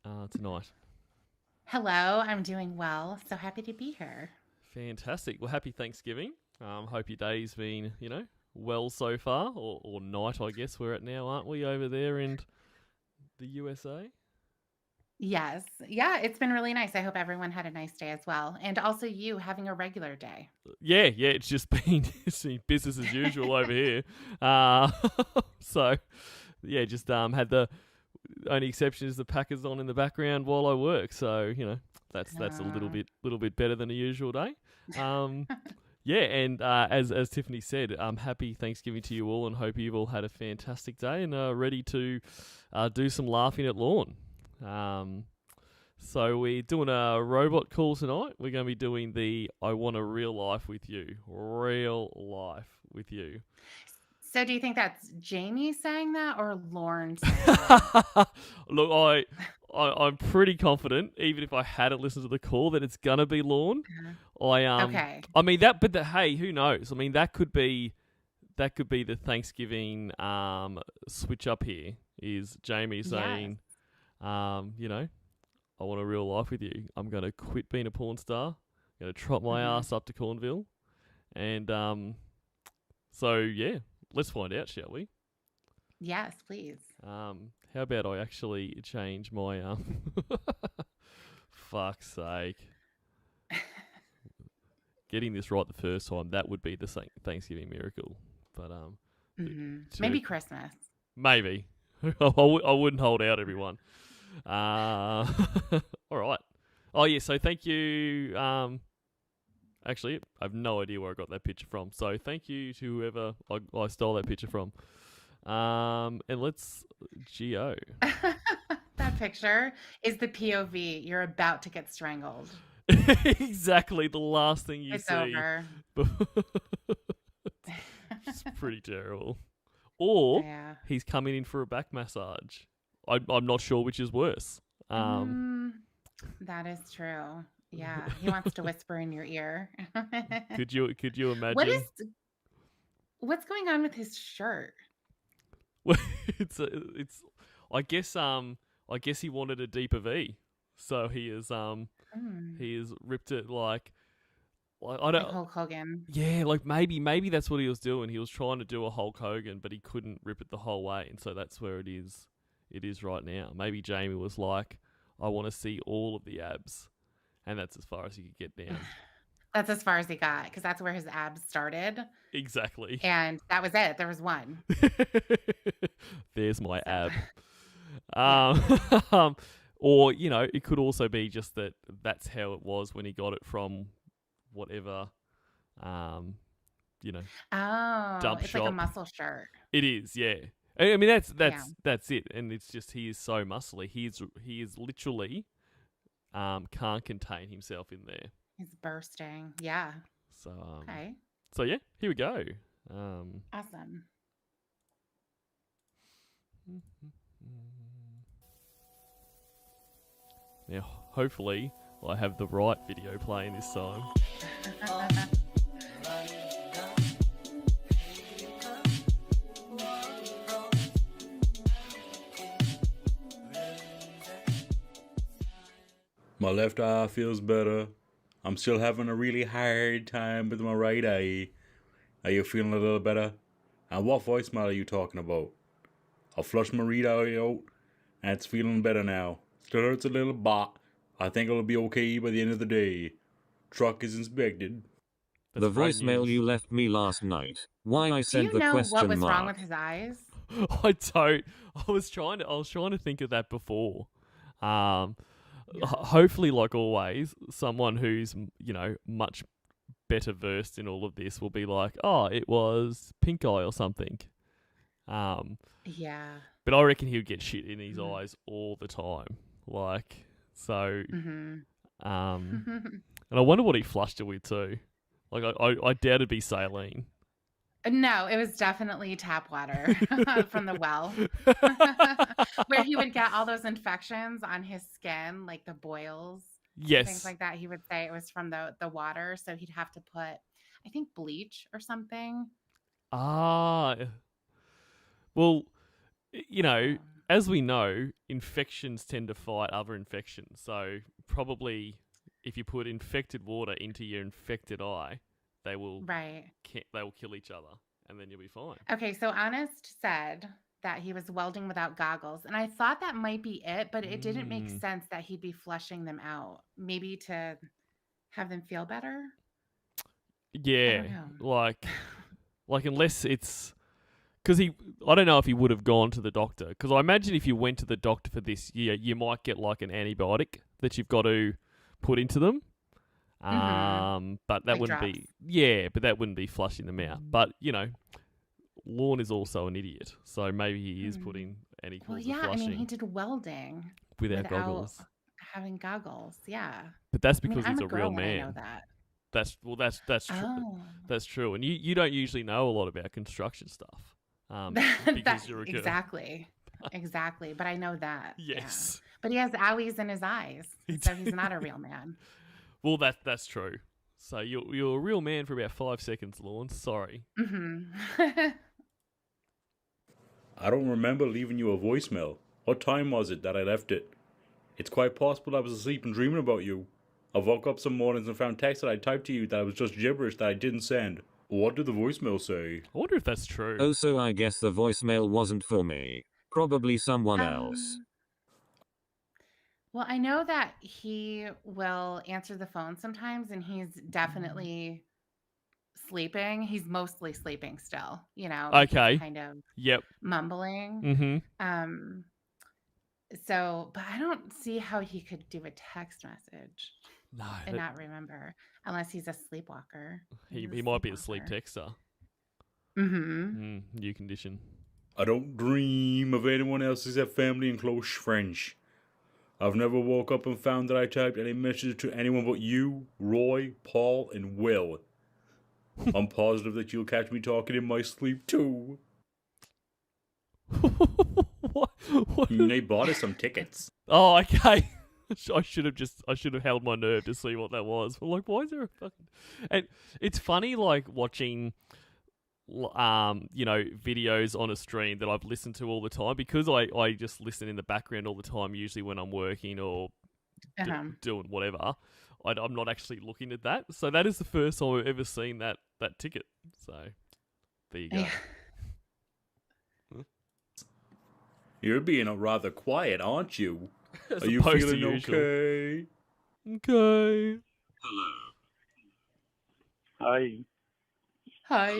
tonight? Hello, I'm doing well. So happy to be here. Fantastic. Well, happy Thanksgiving. Hope your day's been, well so far, or night, I guess we're at now, aren't we, over there in the USA? Yes. Yeah, it's been really nice. I hope everyone had a nice day as well. And also you having a regular day. Yeah. It's just been, it's been business as usual over here. Uh, so yeah, just had the only exception is the Packers on in the background while I work. So that's a Uh, little bit better than a usual day. Um, Yeah, and as Tiffany said, happy Thanksgiving to you all, and hope you've all had a fantastic day and are ready to do some laughing at Lorne. Um, so we're doing a robot call tonight. We're going to be doing the "I want a real life with you." so do you think that's Jamie saying that or Lorne saying that? Look, I'm pretty confident, even if I hadn't listened to the call, that it's gonna be Lorne. Okay. I mean that, but hey, who knows? I mean that could be the Thanksgiving switch up here. Is Jamie Yes. saying, I want a real life with you. I'm gonna quit being a porn star. I'm gonna trot my hmm ass up to Cornville, and so yeah, let's find out, shall we? Yes, please. How about I actually change my fuck's sake. Getting this right the first time, that would be the Thanksgiving miracle. But to Maybe Christmas. maybe I wouldn't hold out, everyone. Uh, all right. Oh yeah. So thank you. Actually, I have no idea where I got that picture from. So thank you to whoever I stole that picture from. And let's Geo. That picture is the POV. You're about to get strangled. Exactly the last thing you It's see. over. It's pretty terrible. Or Yeah. he's coming in for a back massage. I'm not sure which is worse. Um, Mm, that is true. Yeah, he wants to whisper in your ear. could you What imagine? is what's going on with his shirt? It's I guess he wanted a deeper V, so Mm, he has ripped it like I like don't. Hulk Hogan. Yeah, like maybe that's what he was doing. He was trying to do a Hulk Hogan, but he couldn't rip it the whole way, and so that's where it is. It is right now. Maybe Jamie was like, "I want to see all of the abs," and that's as far as he could get down. That's as far as he got because that's where his abs started, Exactly. and that was it. There was one. There's my So, ab. yeah. Um, or it could also be just that that's how it was when he got it from whatever, um, you know, Oh, dump it's like a shop. muscle shirt. It is, yeah. I mean, that's Yeah, that's that's it, and it's just he is so muscly. He is literally can't contain himself in there. he's bursting. Yeah. So Okay. so yeah, here we go. Um, Awesome. now, hopefully, I have the right video playing this time. My left eye feels better. I'm still having a really hard time with my right eye. Are you feeling a little better? And what voicemail are you talking about? I flushed my right eye out and it's feeling better now. Still hurts a little, but I think it'll be okay by the end of the day. Truck is inspected. That's The great voicemail news. you left me last night. Why I Do sent you the know what question was wrong with mark. his eyes? I don't. I was trying to think of that before. Um, Yeah. hopefully, like always, someone who's much better versed in all of this will be like, oh, it was pink eye or something. Um, Yeah. but I reckon he'll get shit in his Mm. eyes all the time. Like so. Mhm. Um, and I wonder what he flushed it with too. Like I doubt it'd be saline. No, it was definitely tap water from the well, where he would get all those infections on his skin, like the boils and things Yes. like that. He would say it was from the water, so he'd have to put, I think, bleach or something. Ah. Well, you know, Yeah. as we know, infections tend to fight other infections. So probably if you put infected water into your infected eye, they will Right. they will kill each other, and then you'll be fine. Okay, so Honest said that he was welding without goggles, and I thought that might be it, but it didn't make sense that he'd be flushing them out. Maybe to have them feel better? I Yeah, don't know. like unless it's because I don't know if he would have gone to the doctor. Because I imagine if you went to the doctor for this, you might get like an antibiotic that you've got to put into them. But that Like wouldn't drops. but that wouldn't be flushing them out. But Lorne is also an idiot, so maybe he is putting any Well, cause of yeah, I flushing mean, he did welding without goggles. having goggles. Yeah. But that's I mean, because I'm he's a a girl real when I know man. that. That's true. Oh. That's true. And you don't usually know a lot about construction stuff. Because you're a girl. Exactly. But I know that. Yes. Yeah. But he has owies in his eyes, so he's not a real man. Well, that's true. So you're a real man for about 5 seconds, Lorne. Sorry. I don't remember leaving you a voicemail. What time was it that I left it? It's quite possible I was asleep and dreaming about you. I woke up some mornings and found text that I typed to you that was just gibberish that I didn't send. What did the voicemail say? I wonder if that's true. Oh, so I guess the voicemail wasn't for me. Probably someone else. Well, I know that he will answer the phone sometimes, and he's definitely sleeping. He's mostly sleeping still, like he's Okay. kind of Yep. mumbling. So, but I don't see how he could do a text message No. and not remember, unless he's a sleepwalker. He might be a sleep texter. New condition. I don't dream of anyone else except family and close friends. I've never woke up and found that I typed any message to anyone but you, Roy, Paul, and Will. I'm positive that you'll catch me talking in my sleep too. What? They bought us some tickets. Oh, okay. I should have held my nerve to see what that was. But like, why is there a fucking? And it's funny, like watching, videos on a stream that I've listened to all the time because I just listen in the background all the time. Usually when I'm working or doing whatever, I'm not actually looking at that. So that is the first time I've ever seen that ticket. So there you go. Yeah. You're being rather quiet, aren't you? As Are you opposed to feeling usual. okay? Okay. Hi, Hi.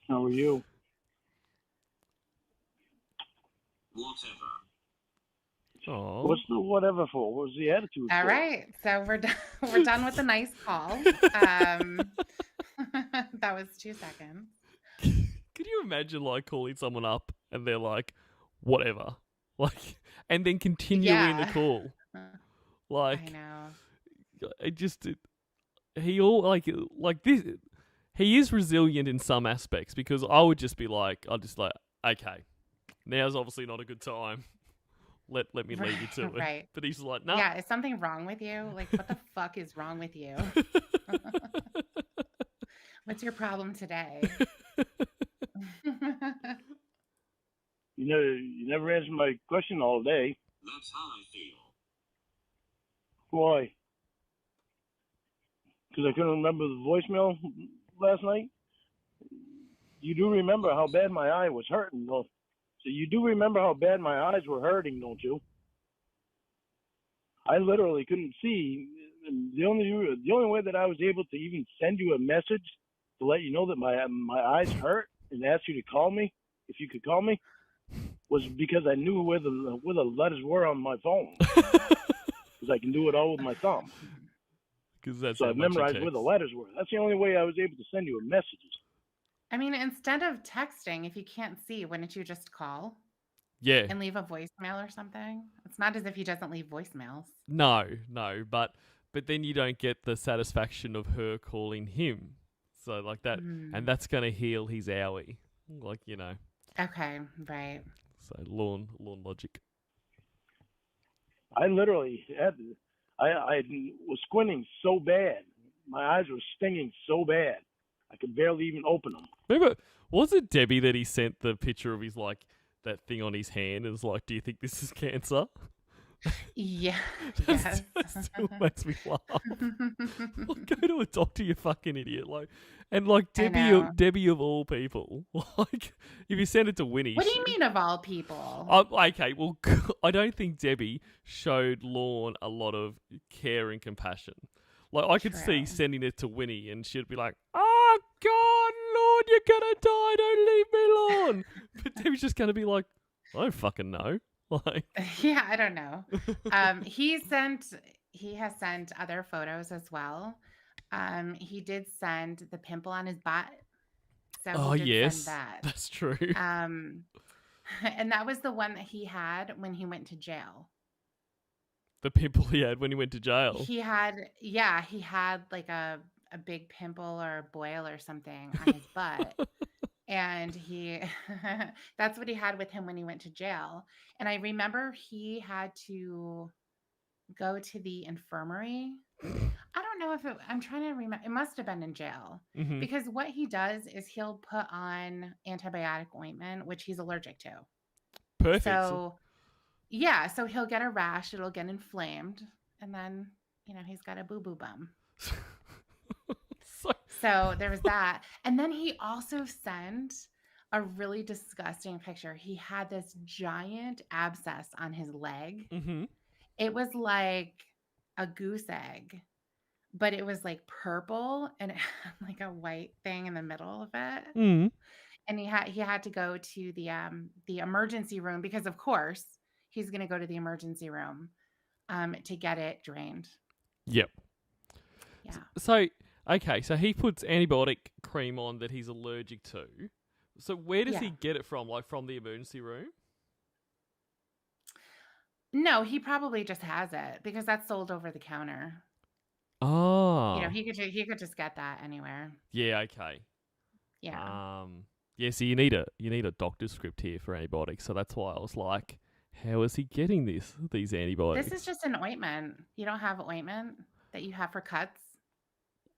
how are you? Whatever. Oh. What's the whatever for? What was the attitude All for? right. So we're done. We're done with the nice call. That was 2 seconds. Could you imagine like calling someone up and they're like, whatever, like, and then continuing the call? Like, I know. This. He is resilient in some aspects because I would just be like, okay, now's obviously not a good time. Let me leave you to it. Right. But he's like, no. Yeah, is something wrong with you? Like, what the fuck is wrong with you? What's your problem today? You never answered my question all day. That's how I feel. Why? Because I couldn't remember the voicemail last night? You do remember how bad my eye was hurting, though. So you do remember how bad my eyes were hurting, don't you? I literally couldn't see. The only way that I was able to even send you a message to let you know that my eyes hurt and ask you to call me, if you could call me, was because I knew where the letters were on my phone. Because I can do it all with my thumb. So I memorized where the letters were. That's the only way I was able to send you a message. I mean, instead of texting, if you can't see, wouldn't you just call? Yeah. And leave a voicemail or something? It's not as if he doesn't leave voicemails. No, but then you don't get the satisfaction of her calling him. So like that, and that's going to heal his owie. Like, Okay, right. So Lorne logic. I literally I was squinting so bad. My eyes were stinging so bad. I could barely even open them. Remember, Was it Debbie that he sent the picture of his like that thing on his hand and was like, "Do you think this is cancer?" Yeah. That Yes. still makes me laugh. Like, go to a doctor, you fucking idiot! Like, and like I know. Debbie of all people, like if you send it to Winnie, What do you mean of all people? okay, well, I don't think Debbie showed Lorne a lot of care and compassion. Like, I could see True. sending it to Winnie, and she'd be like, "Oh God, Lorne, you're gonna die! Don't leave me, Lorne." But Debbie's just gonna be like, "I don't fucking know." Like, Yeah, I don't know. He has sent other photos as well. He did send the pimple on his butt. So oh he did send yes, that. that's true. And that was the one that he had when he went to jail. The pimple he had when he went to jail. He had like a big pimple or a boil or something on his butt. And that's what he had with him when he went to jail. And I remember he had to go to the infirmary. I don't know if I'm trying to remember. It must have been in jail Mhm. because what he does is he'll put on antibiotic ointment, which he's allergic to. Perfect. So, yeah, so he'll get a rash, it'll get inflamed, and then, he's got a boo-boo bum. So there was that. And then he also sent a really disgusting picture. He had this giant abscess on his leg. Mhm. It was like a goose egg, but it was like purple and it had like a white thing in the middle of it. Mhm. And he had to go to the emergency room because of course he's going to go to the emergency room to get it drained. Yep. Yeah. So, okay, so he puts antibiotic cream on that he's allergic to. So where does Yeah. he get it from? Like from the emergency room? No, he probably just has it because that's sold over the counter. Oh. He could just get that anywhere. Yeah, okay. Yeah. Yeah, so you need a doctor's script here for antibiotics. So that's why I was like, how is he getting these antibiotics? This is just an ointment. You don't have ointment that you have for cuts?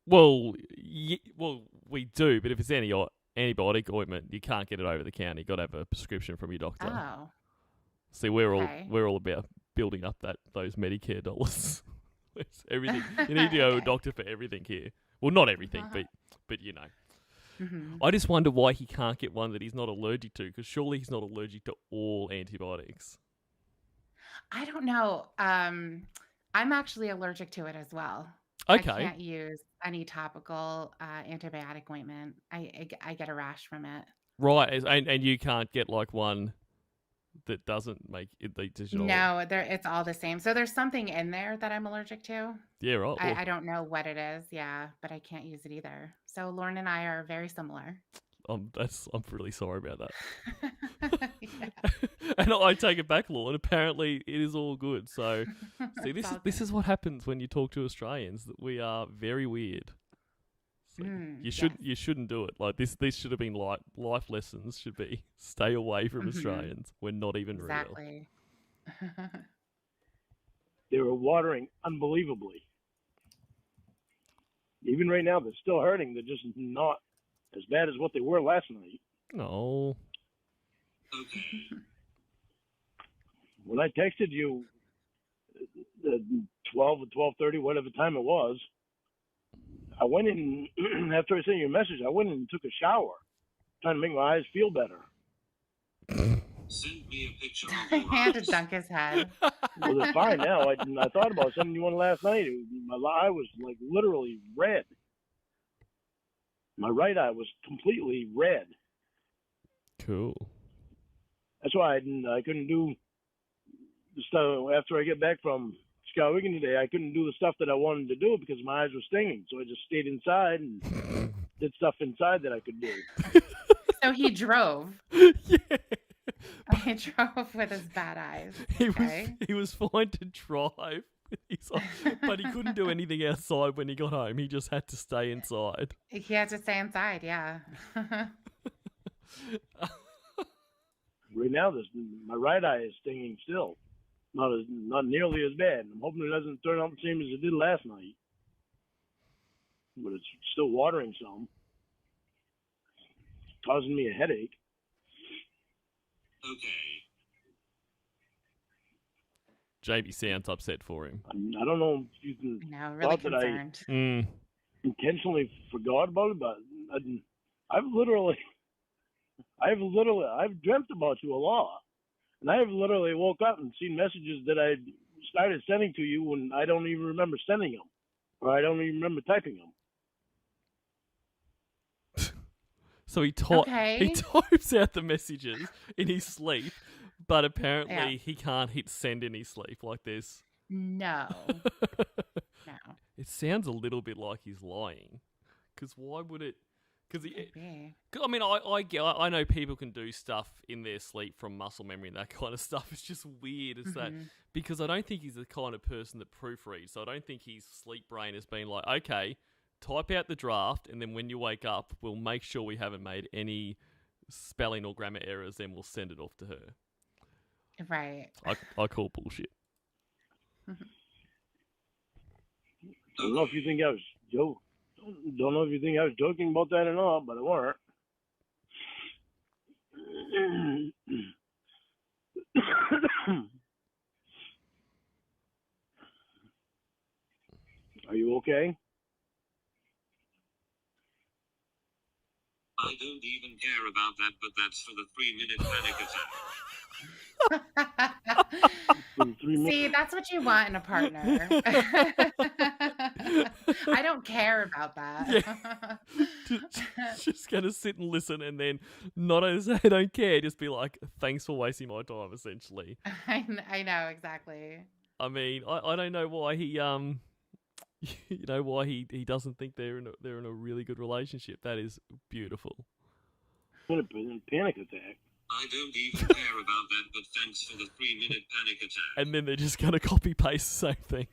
Well, we do, but if it's antibiotic ointment, you can't get it over the counter. You got to have a prescription from your doctor. Oh. See, we're Okay. all about building up those Medicare dollars. It's everything. You need to go to a doctor for everything here. Well, not everything, but you know. Mm-hmm. I just wonder why he can't get one that he's not allergic to, because surely he's not allergic to all antibiotics. I don't know. I'm actually allergic to it as well. Okay. I can't use any topical antibiotic ointment. I get a rash from it. Right, and you can't get like one that doesn't make it. No, it's all the same. So there's something in there that I'm allergic to. Yeah, right. Well, I don't know what it is. Yeah, but I can't use it either. So Lorne and I are very similar. I'm really sorry about that. Yeah. And I take it back, Lorne. Apparently, it is all good. So, see, It's this is what happens when you talk to Australians. That we are very weird. So you shouldn't do it. Like this should have been like life lessons. Should be stay away from Australians. We're not even real. Exactly. They were watering unbelievably. Even right now, they're still hurting. They're just not as bad as what they were last night. No. When I texted you, 12 or 12:30, whatever time it was, I went in, after I sent you a message, I went in and took a shower, trying to make my eyes feel better. Send me a picture He had to dunk his head. Well, they're fine now. I thought about sending you one last night. My eye was like literally red. My right eye was completely red. Cool. That's why I couldn't do the stuff after I get back from Skowhegan today. I couldn't do the stuff that I wanted to do because my eyes were stinging. So I just stayed inside and did stuff inside that I could do. So he drove. Yeah. He drove with his bad eyes. He was fine to drive, but he couldn't do anything outside when he got home. He just had to stay inside. He had to stay inside, yeah. Right now, my right eye is stinging still. Not nearly as bad. I'm hoping it doesn't turn out the same as it did last night. But it's still watering some. causing me a headache. Okay. JB sounds upset for him. I don't know if you can No, really thought that I concerned. intentionally forgot about it, but I've dreamt about you a lot, and I've literally woke up and seen messages that I started sending to you when I don't even remember sending them, or I don't even remember typing them. So he Okay. types out the messages in his sleep, but apparently Yeah. he can't hit send in his sleep. Like this. No. No. It sounds a little bit like he's lying. Because why would it? Because Could be. I mean, I know people can do stuff in their sleep from muscle memory and that kind of stuff. It's just weird, is that because I don't think he's the kind of person that proofreads. So I don't think his sleep brain has been like, okay, type out the draft, and then when you wake up, we'll make sure we haven't made any spelling or grammar errors, then we'll send it off to her. Right. I call bullshit. Don't know if you think I was Don't know if you think I was joking about that or not, but I weren't. Are you okay? I don't even care about that, but that's for the 3-minute panic attack. See, that's what you want in a partner. I don't care about that. Just gonna sit and listen, and then not only say I don't care, just be like, thanks for wasting my time, essentially. I know exactly. I mean, I don't know why he you know why he doesn't think they're in a really good relationship. That is beautiful. In a panic attack. I don't even care about that, but thanks for the 3-minute panic attack. And then they're just gonna copy paste the same thing.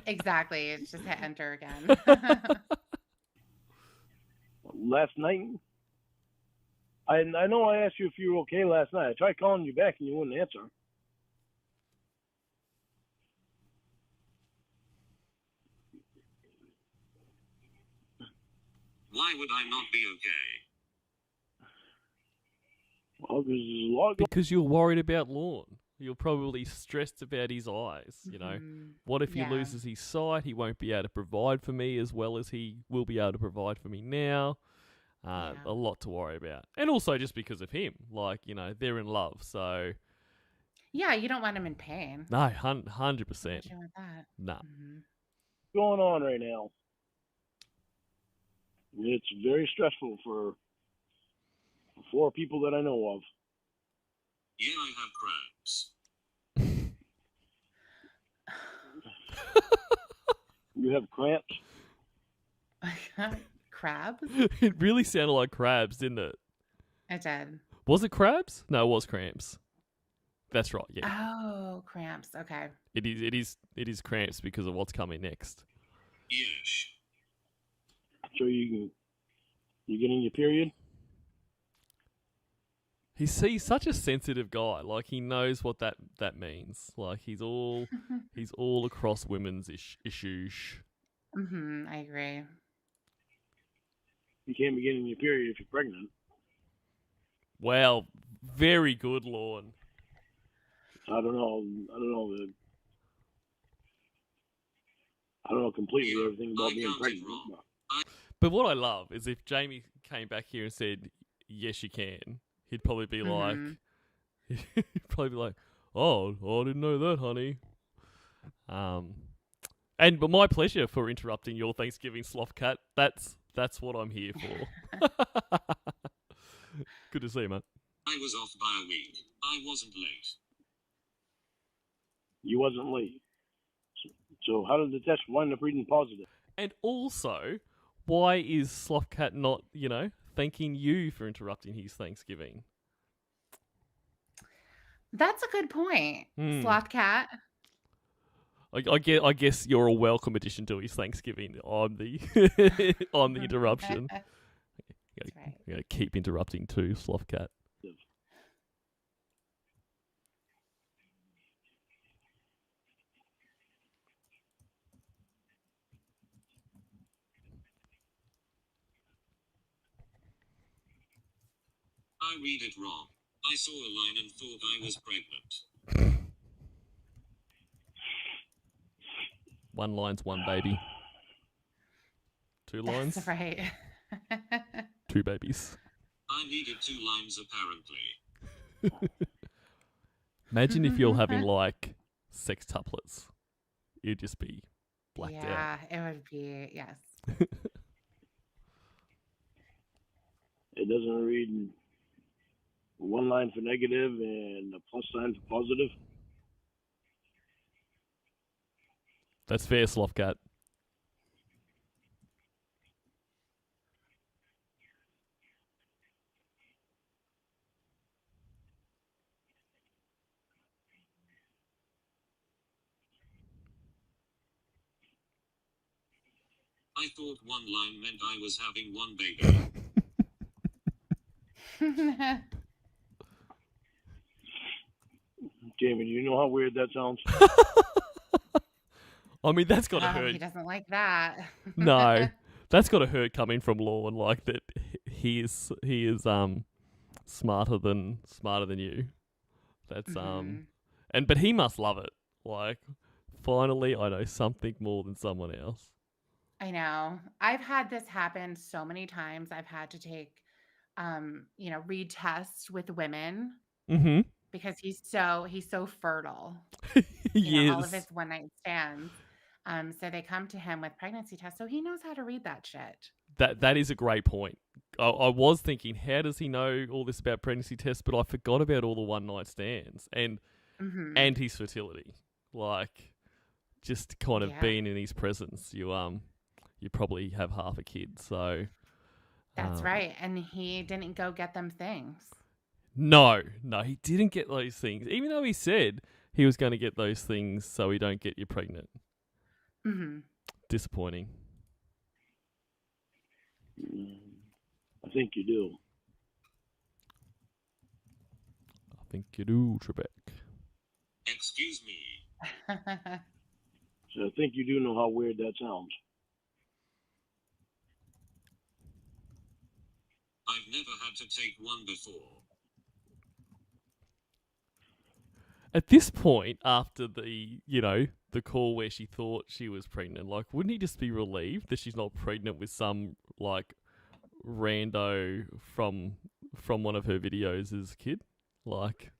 Exactly. It's just hit enter again. Last night, I know I asked you if you were okay last night. I tried calling you back and you wouldn't answer. Why would I not be okay? Well, there's a lot Because you're worried about Lorne. You're probably stressed about his eyes, you know. What if he Yeah. loses his sight? He won't be able to provide for me as well as he will be able to provide for me now. Yeah. A lot to worry about. And also just because of him. Like, you know, they're in love, so... Yeah, you don't want him in pain. No, 100%. Why would you want that? Nah. going on right now. It's very stressful for 4 people that I know of. Yeah, I have cramps. You have cramps? Crabs? It really sounded like crabs, didn't it? It did. Was it crabs? No, it was cramps. That's right, yeah. Oh, cramps. Okay. It is cramps because of what's coming next. Yes. So you getting your period? He's such a sensitive guy. Like, he knows what that means. Like, he's all across women's issues. I agree. You can't be getting your period if you're pregnant. Wow, very good, Lorne. I don't know completely everything about being pregnant. But what I love is if Jamie came back here and said, yes, you can, he'd probably be like, oh, I didn't know that, honey. But my pleasure for interrupting your Thanksgiving, Sloth Cat. That's what I'm here for. Good to see you, mate. I was off by a week. I wasn't late. You wasn't late. So how did the test wind up reading positive? And also, why is Slothcat not, thanking you for interrupting his Thanksgiving? That's a good point, Sloth Cat. I guess you're a welcome addition to his Thanksgiving on the on the interruption. That's right. You gotta keep interrupting too, Slothcat. I read it wrong. I saw a line and thought I was pregnant. One line's one baby. Two lines, That's right. two babies. I needed 2 lines apparently. Imagine if you're having like sextuplets. You'd just be blacked out. Yeah, it would be, yes. It doesn't read one line for negative and a plus sign for positive. That's fair, Slothcat. I thought one line meant I was having one baby. Jamie, do you know how weird that sounds? I mean, that's got to Oh, hurt. he doesn't like that. No, that's got to hurt coming from Lorne. Like that, he is smarter than you. That's Mhm. but he must love it. Like, finally, I know something more than someone else. I know. I've had this happen so many times. I've had to take, read tests with women Mm-hmm. because he's so fertile. He All of is. his one night stands. So they come to him with pregnancy tests, so he knows how to read that shit. That is a great point. I was thinking, how does he know all this about pregnancy tests? But I forgot about all the one night stands and Mm-hmm. his fertility. Like, just kind of Yeah. being in his presence, you probably have half a kid. So That's right. And he didn't go get them things. No, he didn't get those things. Even though he said he was going to get those things so he don't get you pregnant. Mm-hmm. Disappointing. I think you do. I think you do, Trebek. Excuse me. So I think you do know how weird that sounds. I've never had to take one before. At this point, after the call where she thought she was pregnant, like, wouldn't he just be relieved that she's not pregnant with some like rando from one of her videos as a kid? Like,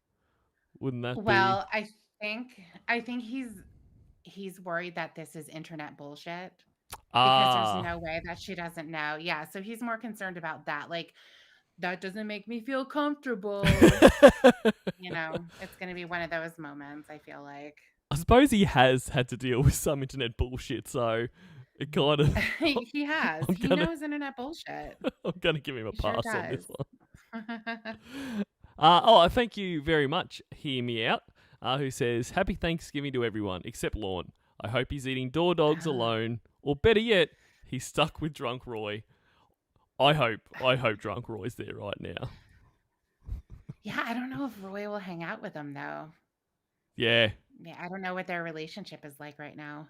wouldn't that be? Well, I think he's worried that this is internet bullshit because there's no way that she doesn't know. Yeah, so he's more concerned about that. Like, that doesn't make me feel comfortable. It's going to be one of those moments, I feel like. I suppose he has had to deal with some internet bullshit, so it kind of. He has. He knows internet bullshit. I'm going to give him a He sure pass on this does. one. Thank you very much, Hear Me Out, who says, Happy Thanksgiving to everyone, except Lorne. I hope he's eating door dogs alone, or better yet, he's stuck with Drunk Roy. I hope Drunk Roy's there right now. Yeah, I don't know if Roy will hang out with him, though. Yeah, I don't know what their relationship is like right now.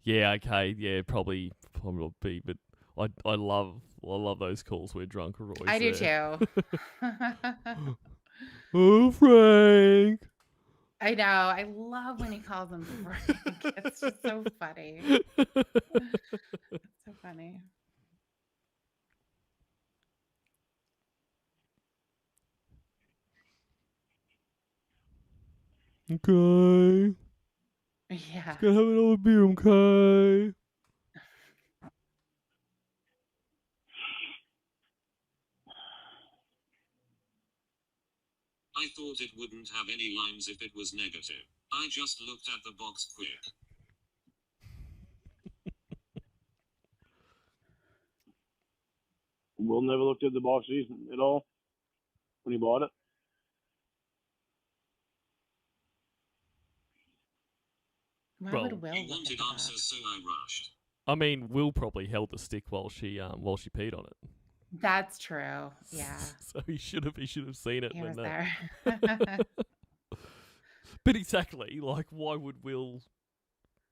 Yeah, okay, yeah, probably will be, but I love those calls where Drunk Roy's I do there. too. Oh, Frank. I know. I love when he calls him Frank. It's just so funny. It's so funny. Okay. Yeah. Just gonna have another beer, okay? I thought it wouldn't have any lines if it was negative. I just looked at the box quick. Will never looked at the box at all when he bought it. Why Well, would Will He look at wanted the answers, box? so I rushed. I mean, Will probably held the stick while she peed on it. That's true. Yeah. So he should have seen it He when was that. there. But exactly, like, why would Will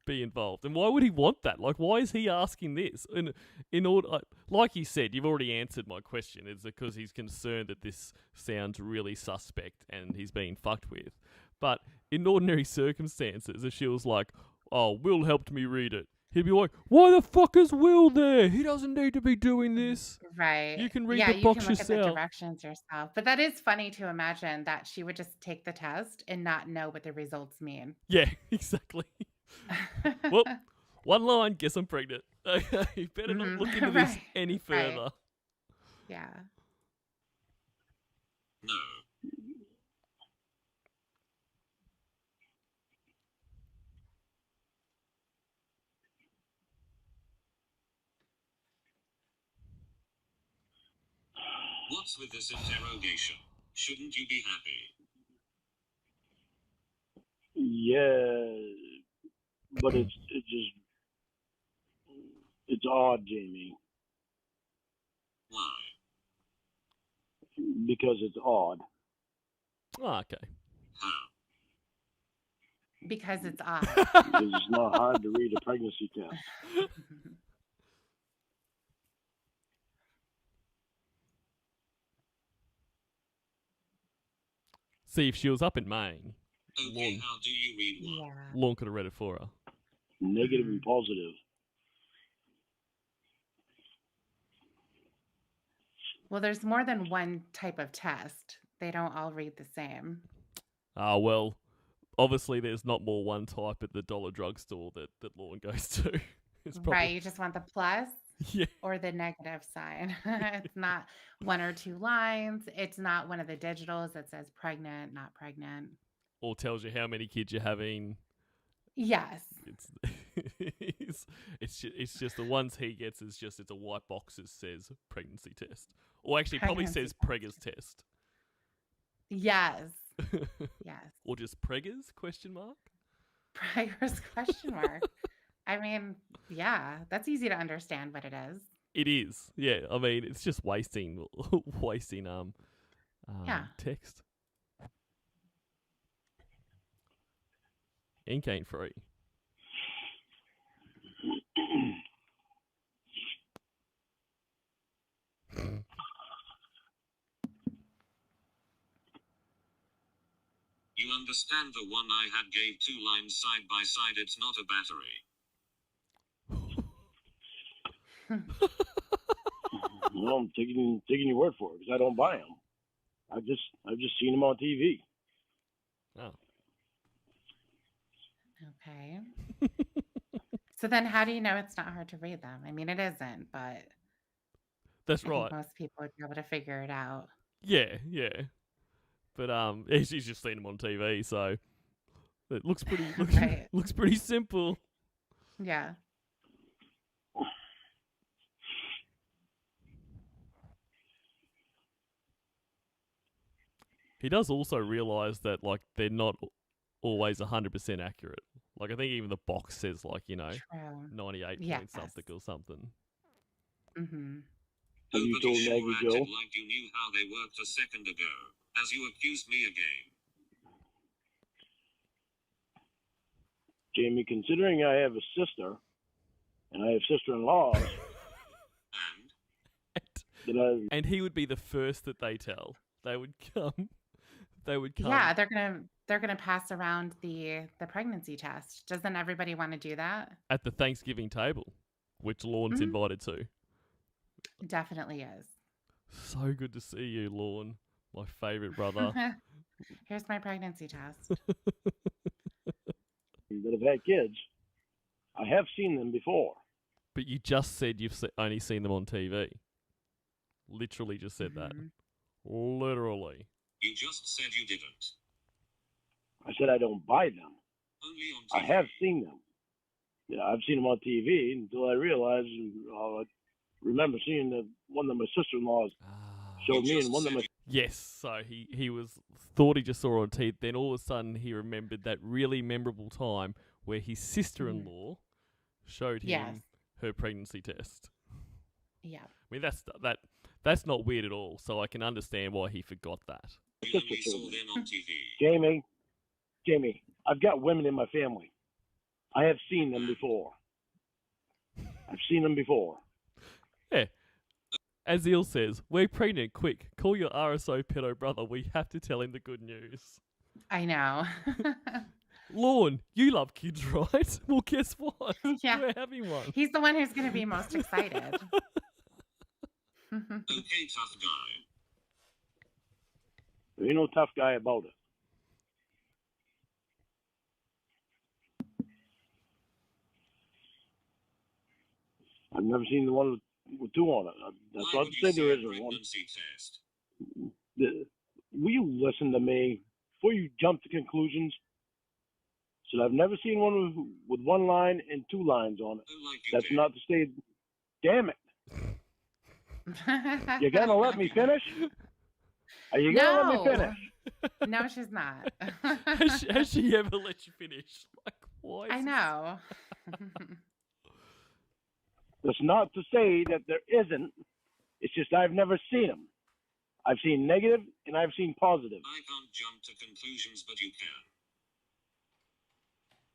be involved. And why would he want that? Like, why is he asking this? And in order, like you said, you've already answered my question. Is it because he's concerned that this sounds really suspect and he's being fucked with? But in ordinary circumstances, if she was like, "Oh, Will helped me read it," he'd be like, "Why the fuck is Will there? He doesn't need to be doing this. Right. You can read Yeah, the you box can look at the yourself." directions yourself. But that is funny to imagine that she would just take the test and not know what the results mean. Yeah, exactly. Well, one line, guess I'm pregnant. You better not Mhm. look into this Right, any right. further. Yeah. No. What's with this interrogation? Shouldn't you be happy? Yeah, but it's odd, Jamie, Why? because it's odd. Oh, okay. How? Because it's odd. Because it's not hard to read a pregnancy test. See, if she was up in Maine, Okay, Lorne, how do you read one? Yeah. Lorne could have read it for her. Negative and positive. Well, there's more than one type of test. They don't all read the same. Ah, well, obviously there's not more one type at the dollar drugstore that Lorne goes to. It's probably, Right. You just want the plus yeah. or the negative sign. It's not one or two lines. It's not one of the digitals that says pregnant, not pregnant. Or tells you how many kids you're having. Yes. It's just the ones he gets is just it's a white box that says pregnancy test. Or actually probably Pregnancy says preggers test. Yes. Yes. Or just preggers question mark? Prior's question mark. I mean, yeah, that's easy to understand what it is. It is. Yeah, I mean it's just wasting Yeah. text. Ink ain't free. You understand the one I had gave 2 lines side by side, it's not a battery. Well, I'm taking your word for it because I don't buy them. I've just seen them on TV. Oh. Okay. So then how do you know it's not hard to read them? I mean, it isn't, but That's I right. think most people would be able to figure it out. Yeah. But he's just seen him on TV, so it looks pretty Right. looks pretty simple. Yeah. He does also realize that like they're not always 100% accurate. Like I think even the box says like, True. 98 Yes. point something or something. Mm-hmm. Have you Nobody told sure Maggie acted Joe? like you knew how they worked a second ago, as you accused me again. Jamie, considering I have a sister and I have sister-in-laws And? that I And he would be the first that they tell. They would come. Yeah, they're gonna pass around the pregnancy test. Doesn't everybody want to do that? at the Thanksgiving table, which Lorne's Mhm. invited to. Definitely is. So good to see you, Lorne, my favourite brother. Here's my pregnancy test. that have had kids, I have seen them before. But you just said you've only seen them on TV. Literally just said that. Mhm. Literally. You just said you didn't. I said I don't buy them. Only on I TV. have seen them. Yeah, I've seen them on TV until I realized, I remember seeing the one that my sister-in-law showed me and one that my Yes, so he thought he just saw on TV. Then all of a sudden he remembered that really memorable time where his sister-in-law showed him Yes. her pregnancy test. Yeah. I mean that's not weird at all. So I can understand why he forgot that. You only saw them on TV. Jamie, I've got women in my family. I have seen them before. I've seen them before. Yeah. As Il says, we're pregnant, quick. Call your RSO pedo brother. We have to tell him the good news. I know. Lorne, you love kids, right? Well, guess what? Yeah. We're having one. He's the one who's going to be most excited. Okay, tough guy. There ain't no tough guy about it. I've never seen the one with two on it. That's Why not would to you say there a isn't one. pregnancy test? Will you listen to me before you jump to conclusions? So I've never seen one with one line and two lines on it. Oh, like you That's did. not to say, damn it. You gonna let me finish? Are you gonna let me finish? No, she's not. Has she ever let you finish? Like, why? I know. That's not to say that there isn't. It's just I've never seen them. I've seen negative and I've seen positive. I can't jump to conclusions, but you can.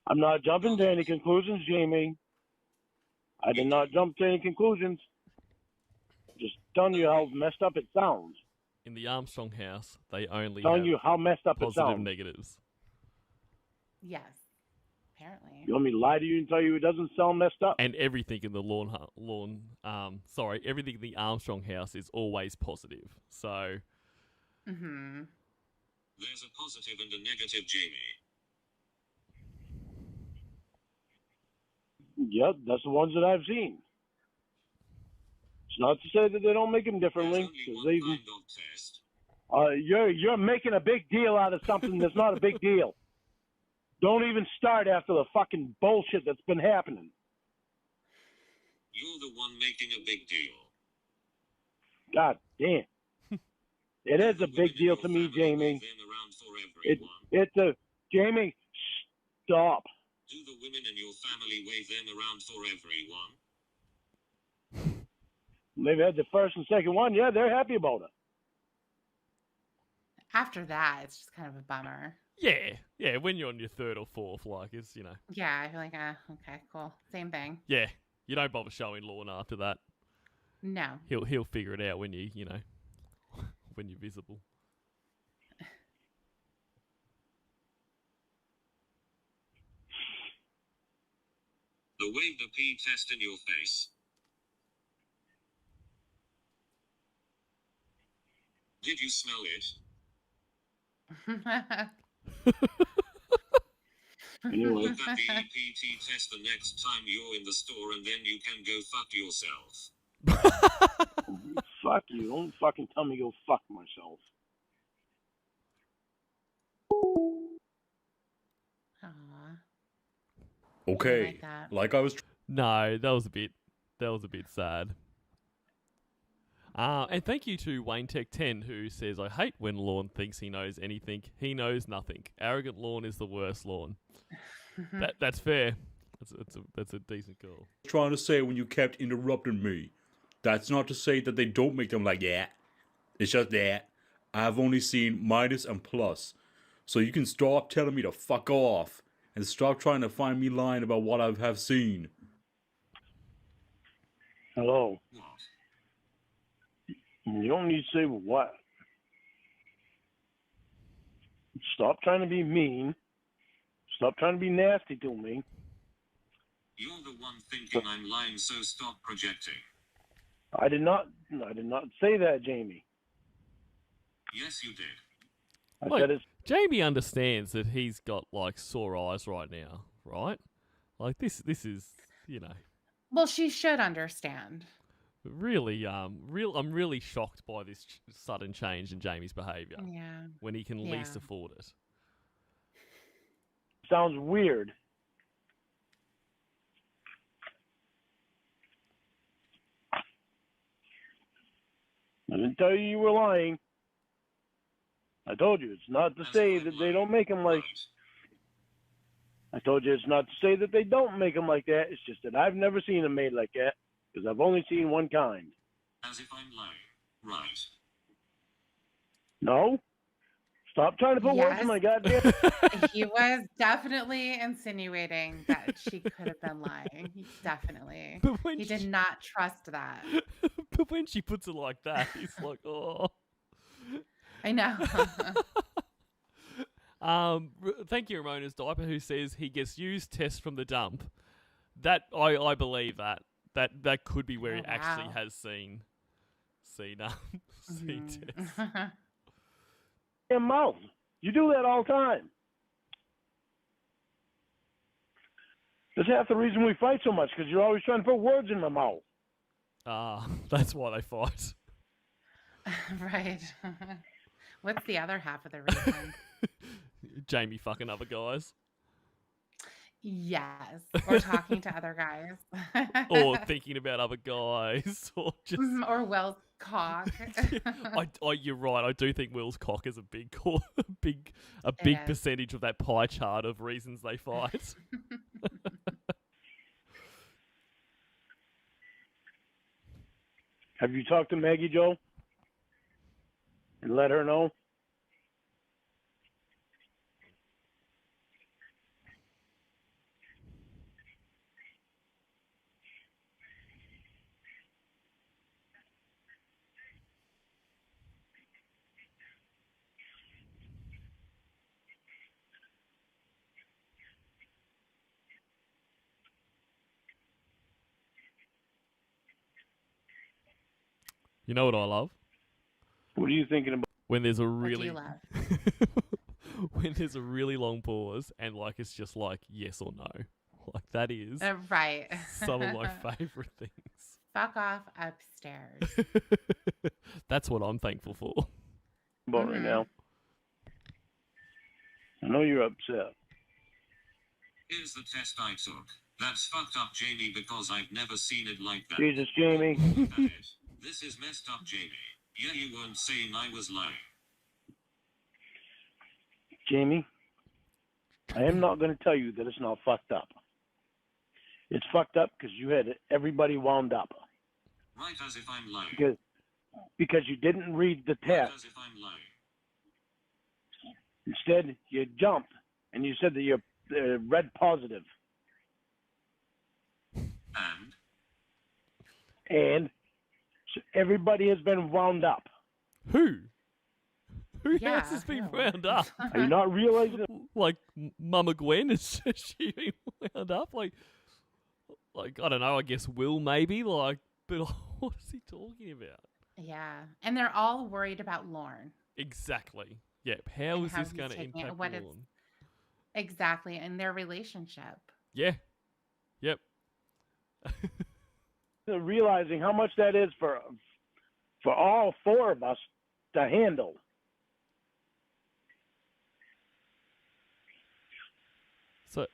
I'm not jumping to any conclusions, Jamie. I did not jump to any conclusions. Just telling you how messed up it sounds. In the Armstrong house, they only Telling have you how messed up it positive sounds. negatives. Yes, apparently. You want me to lie to you and tell you it doesn't sound messed up? And everything in the everything in the Armstrong house is always positive. So, Mm-hmm. There's a positive and a negative, Jamie. Yep, that's the ones that I've seen. It's not to say that they don't make them differently. There's Cause only one kind of test. you're making a big deal out of something that's not a big deal. Don't even start after the fucking bullshit that's been happening. You're the one making a big deal. God damn. It is a big deal to me, Jamie. It's a Jamie. Stop. Do the women in your family wave them around for everyone? They've had the first and second one. Yeah, they're happy about it. After that, it's just kind of a bummer. yeah, when you're on your third or fourth, like, it's, Yeah, I feel like, okay, cool. Same thing. yeah, you don't bother showing Lorne after that. No. He'll figure it out when when you're visible. The wave the pee test in your face. Did you smell it? Anyway. Put that EPT test the next time you're in the store and then you can go fuck yourself. Fuck you. Don't fucking tell me go fuck myself. Aw. Okay, like that. like I was. No, that was a bit sad. And thank you to Wayne Tech 10 who says, I hate when Lorne thinks he knows anything. He knows nothing. Arrogant Lorne is the worst Lorne. That's fair. That's a decent call. Trying to say when you kept interrupting me. That's not to say that they don't make them like that. It's just that I've only seen minus and plus. So you can stop telling me to fuck off and stop trying to find me lying about what I have seen. Hello. What? You don't need to say what. Stop trying to be mean. Stop trying to be nasty to me. You're the one thinking I'm lying, so stop projecting. I did not say that, Jamie. Yes, you did. I Wait. said it's Jamie understands that he's got like sore eyes right now, right? Like this is, Well, she should understand. really I'm really shocked by this sudden change in Jamie's behaviour Yeah. when he can least Yeah. afford it. sounds weird. I didn't tell you were lying. I told you it's not to say that they don't make them like. I told you it's not to say that they don't make them like that. It's just that I've never seen them made like that because I've only seen one kind. As if I'm lying. Right. No. Stop trying to put words Yes. in my goddamn. He was definitely insinuating that she could have been lying. Definitely. But when He did she, not trust that. but when she puts it like that, he's like, oh. I know. Thank you, Ramona's Diaper, who says he gets used test from the dump. That I believe that could be where Oh, he actually wow. has seen seen Mhm. test. Damn mouth. You do that all the time. That's half the reason we fight so much, because you're always trying to put words in my mouth. That's why they fight. Right. What's the other half of the reason? Jamie fucking other guys. Yes. Or talking to other guys. Or thinking about other guys. Or just Or Will's cock. you're right. I do think Will's cock is a big big It is. percentage of that pie chart of reasons they fight. Have you talked to Maggie, Joe? And let her know? You know what I love? What are you thinking about? When there's a What do really you love? when there's a really long pause and like it's just like yes or no. Like that is Right. some of my favorite things. Fuck off upstairs. That's what I'm thankful for. Right Mhm. now? I know you're upset. Here's the test I took. That's fucked up, Jamie, because I've never seen it like that. Jesus, Jamie. Look at it. This is messed up, Jamie. Yeah, you weren't saying I was lying. Jamie, I am not going to tell you that it's not fucked up. It's fucked up because you had everybody wound up. Right, as if I'm lying. Because you didn't read the Right, test. as if I'm lying. Instead, you jumped and you said that you're red positive. And so everybody has been wound up. Who? Who Yeah, else has been who? wound up? Are you not realizing? Like Mama Gwen, is she been wound up? Like I don't know. I guess Will maybe. Like, but what is he talking about? Yeah. And they're all worried about Lorne. Exactly. Yep. How And is how this he's going to taking it, impact what it's- Lorne? Exactly. And their relationship. Yeah. Yep. Realizing how much that is for all four of us to handle. So,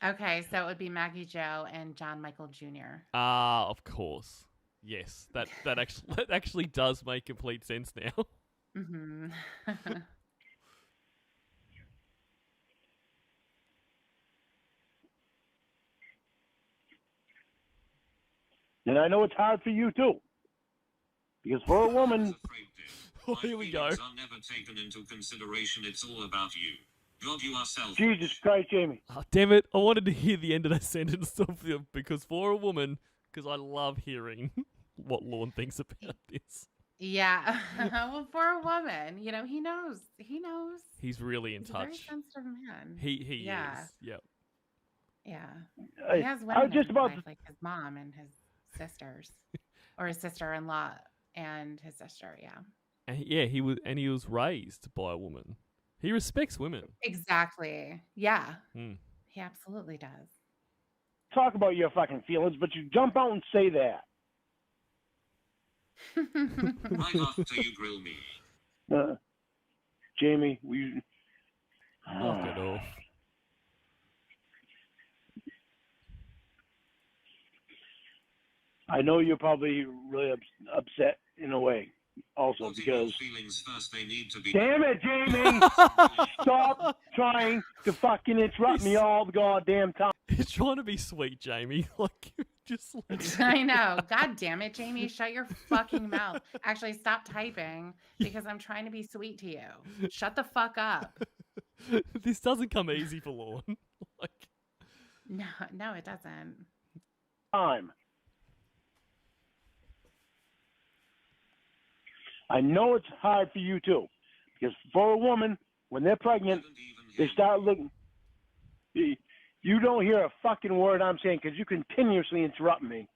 Okay, so it would be Maggie Joe and John Michael Jr. of course. Yes. That actually does make complete sense now. Mm-hmm. And I know it's hard for you too. Because for a I was woman, afraid, Dave. Oh, My here we go. feelings are never taken into consideration. It's all about you. God, you are selfish. Jesus Christ, Jamie. Oh, damn it. I wanted to hear the end of that sentence because for a woman, because I love hearing what Lorne thinks about this. Yeah. Well, for a woman, he knows. He knows. He's really in He's a very touch. sensitive man. He Yeah. is. Yep. Yeah. I He has was women just in his about life, like his mom and his sisters. Or his sister-in-law and his sister, yeah. And he was raised by a woman. He respects women. Exactly. Yeah. Hmm. He absolutely does. talk about your fucking feelings, but you jump out and say that. Right after you grill me. Jamie, we. Knock it off. I know you're probably really upset in a way, also Put in your because. feelings first, they need to be. Damn it, Jamie! Stop trying to fucking interrupt me all the goddamn time. He's trying to be sweet, Jamie. Like, Just like, I know. God damn it, Jamie. Shut your fucking mouth. Actually, stop typing because I'm trying to be sweet to you. Shut the fuck up. this doesn't come easy for Lorne. Like, No, it doesn't. Time. I know it's hard for you too, because for a woman, when they're pregnant, Didn't even they hear start looking. You don't hear a fucking word I'm saying because you continuously interrupt me.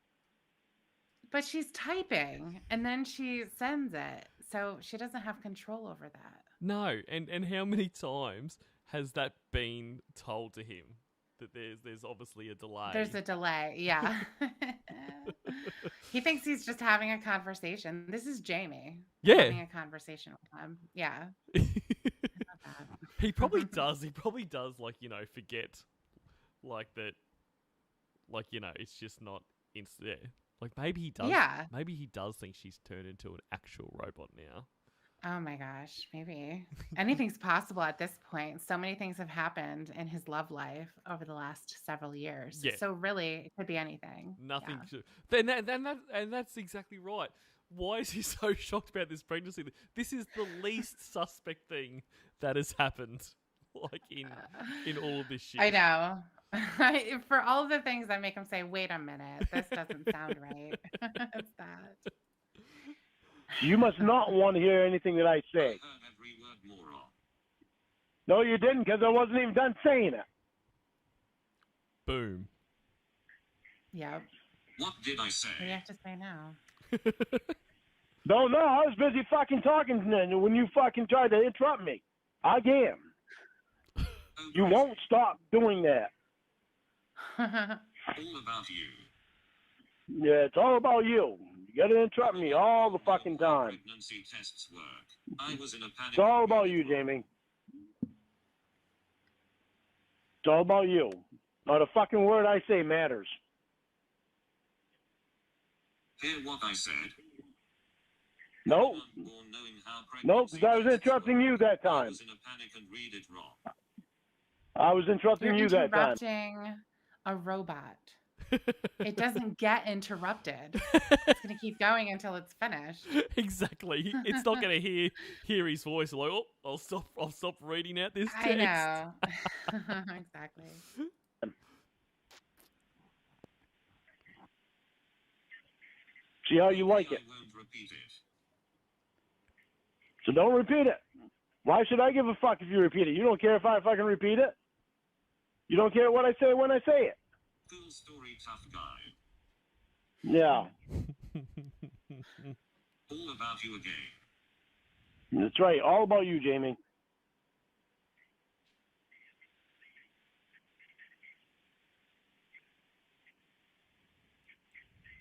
But she's typing and then she sends it. So she doesn't have control over that. no. And how many times has that been told to him that there's obviously a delay? There's a delay. Yeah. He thinks he's just having a conversation. This is Jamie having a conversation with him. Yeah. I love that. He probably does. He probably does, like, forget, like, that, like, it's just not instant. Yeah. Like, maybe he does. Yeah. Maybe he does think she's turned into an actual robot now. Oh my gosh, maybe. Anything's possible at this point. So many things have happened in his love life over the last several years. Yeah. So really, it could be anything. Nothing. Yeah. Should, and that's exactly right. Why is he so shocked about this pregnancy? This is the least suspect thing that has happened, like, in all of this shit. I know. For all of the things that make him say, wait a minute, this doesn't sound right. It's that. You must not want to hear anything that I I say. heard every word, moron. No, you didn't, because I wasn't even done saying it. Boom. Yep. What did I say? What do you have to say now? No, I was busy fucking talking when you fucking tried to interrupt me. Again. Oh, You crazy. won't stop doing that. All about you. Yeah, it's all about you. You gotta interrupt me all the fucking How time. pregnancy tests work. I was in a panic. It's all about you, Jamie. It's all about you. Not a fucking word I say matters. Hear what I said? No, Anyone born knowing how no, pregnancy because I was tests interrupting work. you that I time. was in a panic and read it wrong. I was interrupting You're you that time. interrupting a robot. It doesn't get interrupted. It's going to keep going until it's finished. Exactly. It's not going to hear his voice. Like, oh, I'll stop reading out this text. I know. Exactly. See how you like it. I won't repeat it. So don't repeat it. Why should I give a fuck if you repeat it? You don't care if I fucking repeat it? You don't care what I say when I say it? Cool story, tough guy. Yeah, All about you again. that's right. All about you, Jamie.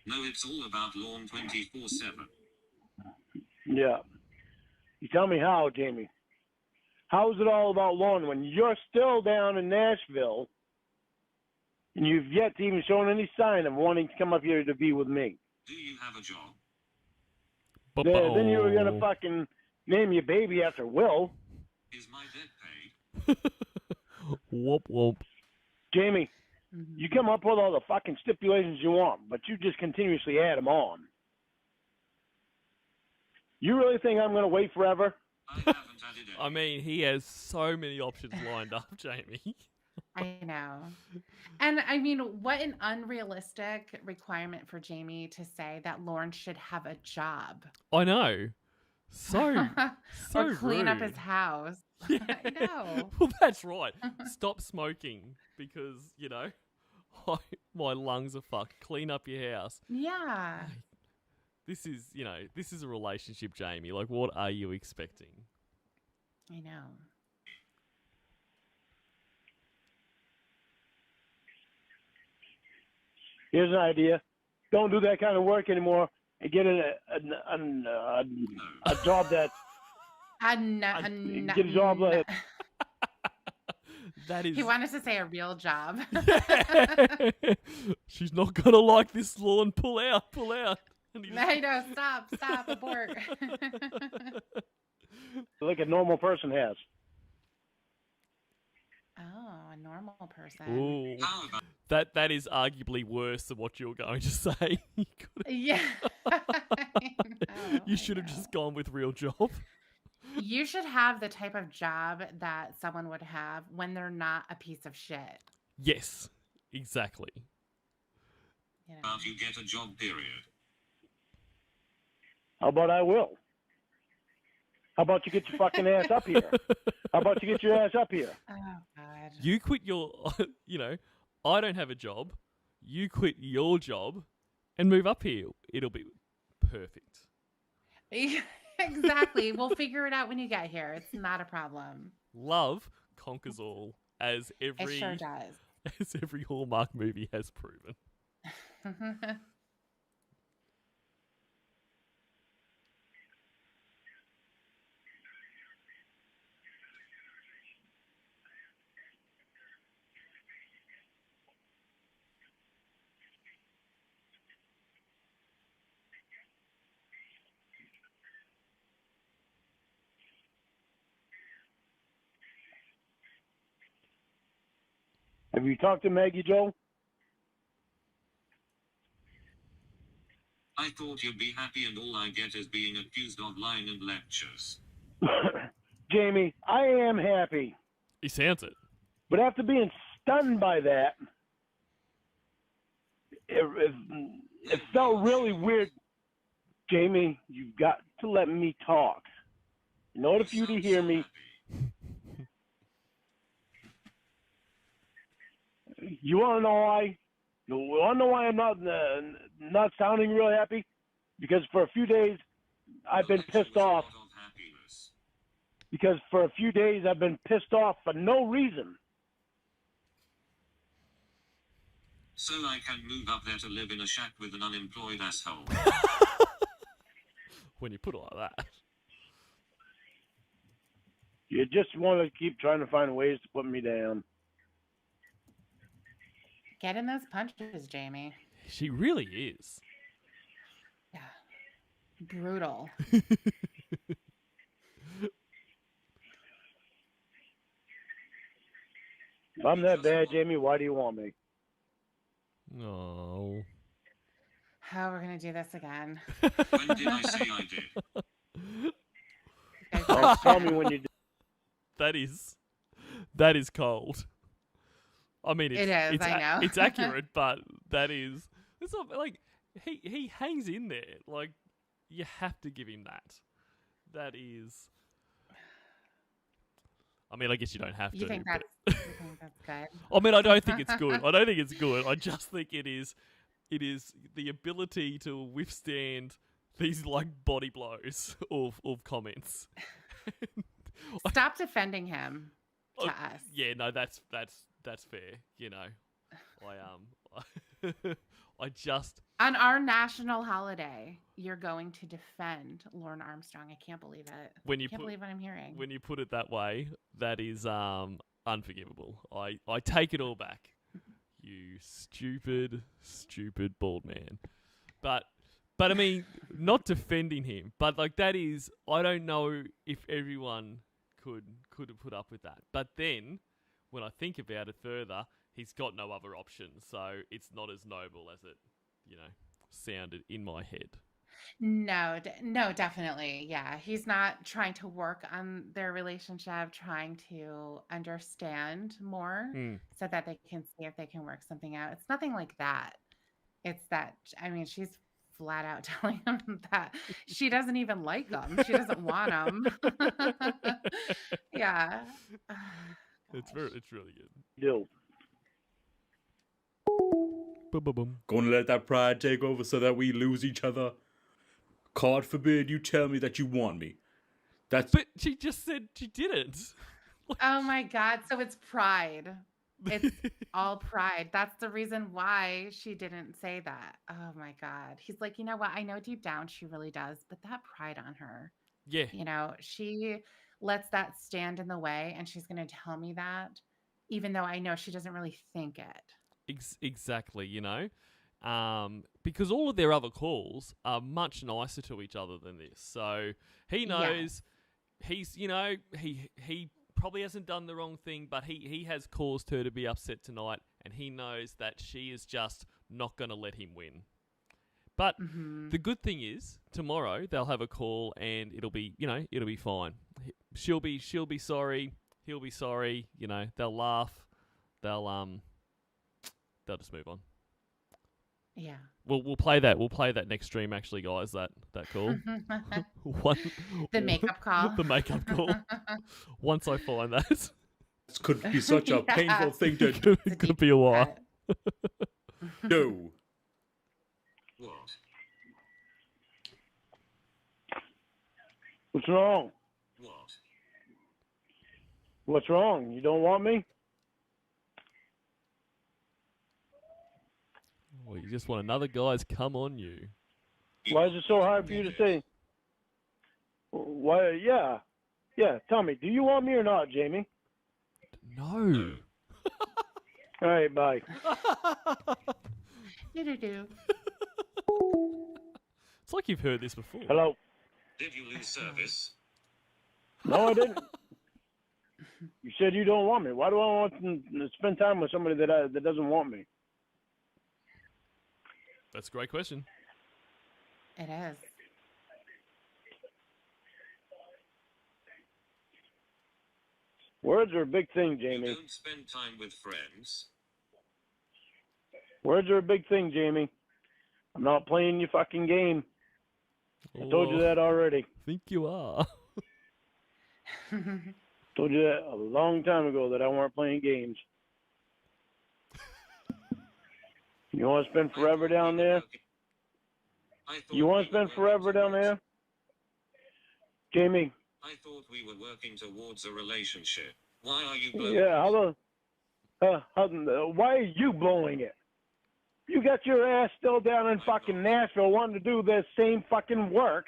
No, it's all about Lorne 24/7. Yeah. You tell me how, Jamie. How is it all about Lorne when you're still down in Nashville and you've yet to even shown any sign of wanting to come up here to be with me? Do you have a job? Then you were going to fucking name your baby after Will. Is my debt paid? Whoop whoop. Jamie, Mhm. you come up with all the fucking stipulations you want, but you just continuously add them on. You really think I'm going to wait forever? I haven't added any. I mean, he has so many options lined up, Jamie. I know. And I mean, what an unrealistic requirement for Jamie to say that Lorne should have a job. I know. So or clean up rude. his house. Yeah. I know. Well, that's right. Stop smoking because, my lungs are fucked. Clean up your house. Yeah. This is a relationship, Jamie. Like, what are you expecting? I know. Here's an idea. Don't do that kind of work anymore and get a job that get a job that That is. He wanted to say a real job. She's not gonna like this, Lorne. Pull out. And he just- I know. Stop, abort. like a normal person has. Oh, a normal person. Ooh, How about that is arguably worse than what you were going to say. You could've- Yeah. you should have just gone with real job. You should have the type of job that someone would have when they're not a piece of shit. Yes, exactly. You know? you get a job period? How about I will? How about you get your fucking ass up here? How about you get your ass up here? Oh, God. You quit your, I don't have a job. You quit your job and move up here. It'll be perfect. Exactly. We'll figure it out when you get here. It's not a problem. Love conquers all, as It every sure does. as every Hallmark movie has proven. Have you talked to Maggie, Joe? I thought you'd be happy and all I get is being accused of lying and lectures. Jamie, I am happy. He sounds it. But after being stunned by that, it felt really weird. Jamie, you've got to let me talk. In order for you to hear me, you want to know why? You want to know why I'm not sounding real happy? Because for a few days, I've been pissed off. Because for a few days, I've been pissed off for no reason. So I can move up there to live in a shack with an unemployed asshole. When you put it like that. You just want to keep trying to find ways to put me down. Get in those punches, Jamie. She really is. Yeah. Brutal. If I'm that bad, Jamie, why do you want me? Oh. How we're going to do this again. When did I say I did? Oh, tell me when you do. That is cold. I mean, It is, I know. It's accurate, but it's not like he hangs in there. Like, you have to give him that. That is. I mean, I guess you don't have to. You think but- that's good? I mean, I don't think it's good. I don't think it's good. I just think it is the ability to withstand these like body blows of comments. Stop defending him to us. Yeah, no, that's fair. You know, I just On our national holiday, you're going to defend Lorne Armstrong. I can't believe it. when you Can't put believe what I'm hearing. when you put it that way, that is unforgivable. I take it all back. You stupid bald man. But I mean, not defending him, but like that is, I don't know if everyone could have put up with that. But then, when I think about it further, he's got no other option, so it's not as noble as it, sounded in my head. No, definitely. Yeah. He's not trying to work on their relationship, trying to understand more so that they can see if they can work something out. It's nothing like that. It's that, I mean, she's flat out telling him that she doesn't even like him. She doesn't want him. Yeah. It's really good. Do. Boom. Gonna let that pride take over so that we lose each other? God forbid you tell me that you want me. That's But she just said she didn't. Oh my God. So it's pride. It's all pride. That's the reason why she didn't say that. Oh my God. He's like, you know what? I know deep down she really does, but that pride on her, Yeah. she lets that stand in the way and she's going to tell me that, even though I know she doesn't really think it. Exactly, because all of their other calls are much nicer to each other than this. So he knows he's, he probably hasn't done the wrong thing, but he has caused her to be upset tonight, and he knows that she is just not going to let him win. But the good thing is, tomorrow they'll have a call, and it'll be fine. She'll be sorry. He'll be sorry. They'll laugh. They'll just move on. Yeah. We'll play that. We'll play that next stream, actually, guys. That call. The makeup call. The makeup call. Once I find that, This could be such a Yeah. painful thing to it could be a while. do. What? What's wrong? What? What's wrong? You don't want me? Well, you just want another guy's come on you. Why is it so hard for you to say? Why? Yeah. Tell me, do you want me or not, Jamie? No. All right, bye. Do-do-do. It's like you've heard this before. Hello. Did you lose service? No, I didn't. You said you don't want me. Why do I want to spend time with somebody that doesn't want me? That's a great question. It is. Words are a big thing, You Jamie. don't spend time with friends. Words are a big thing, Jamie. I'm not playing your fucking game. I told you that already. Think you are. Told you that a long time ago that I weren't playing games. You want to spend forever down there? You want to spend forever down there? Jamie. I thought we were working towards a relationship. Why are you blowing? Yeah, why are you blowing it? You got your ass still down in fucking Nashville wanting to do this same fucking work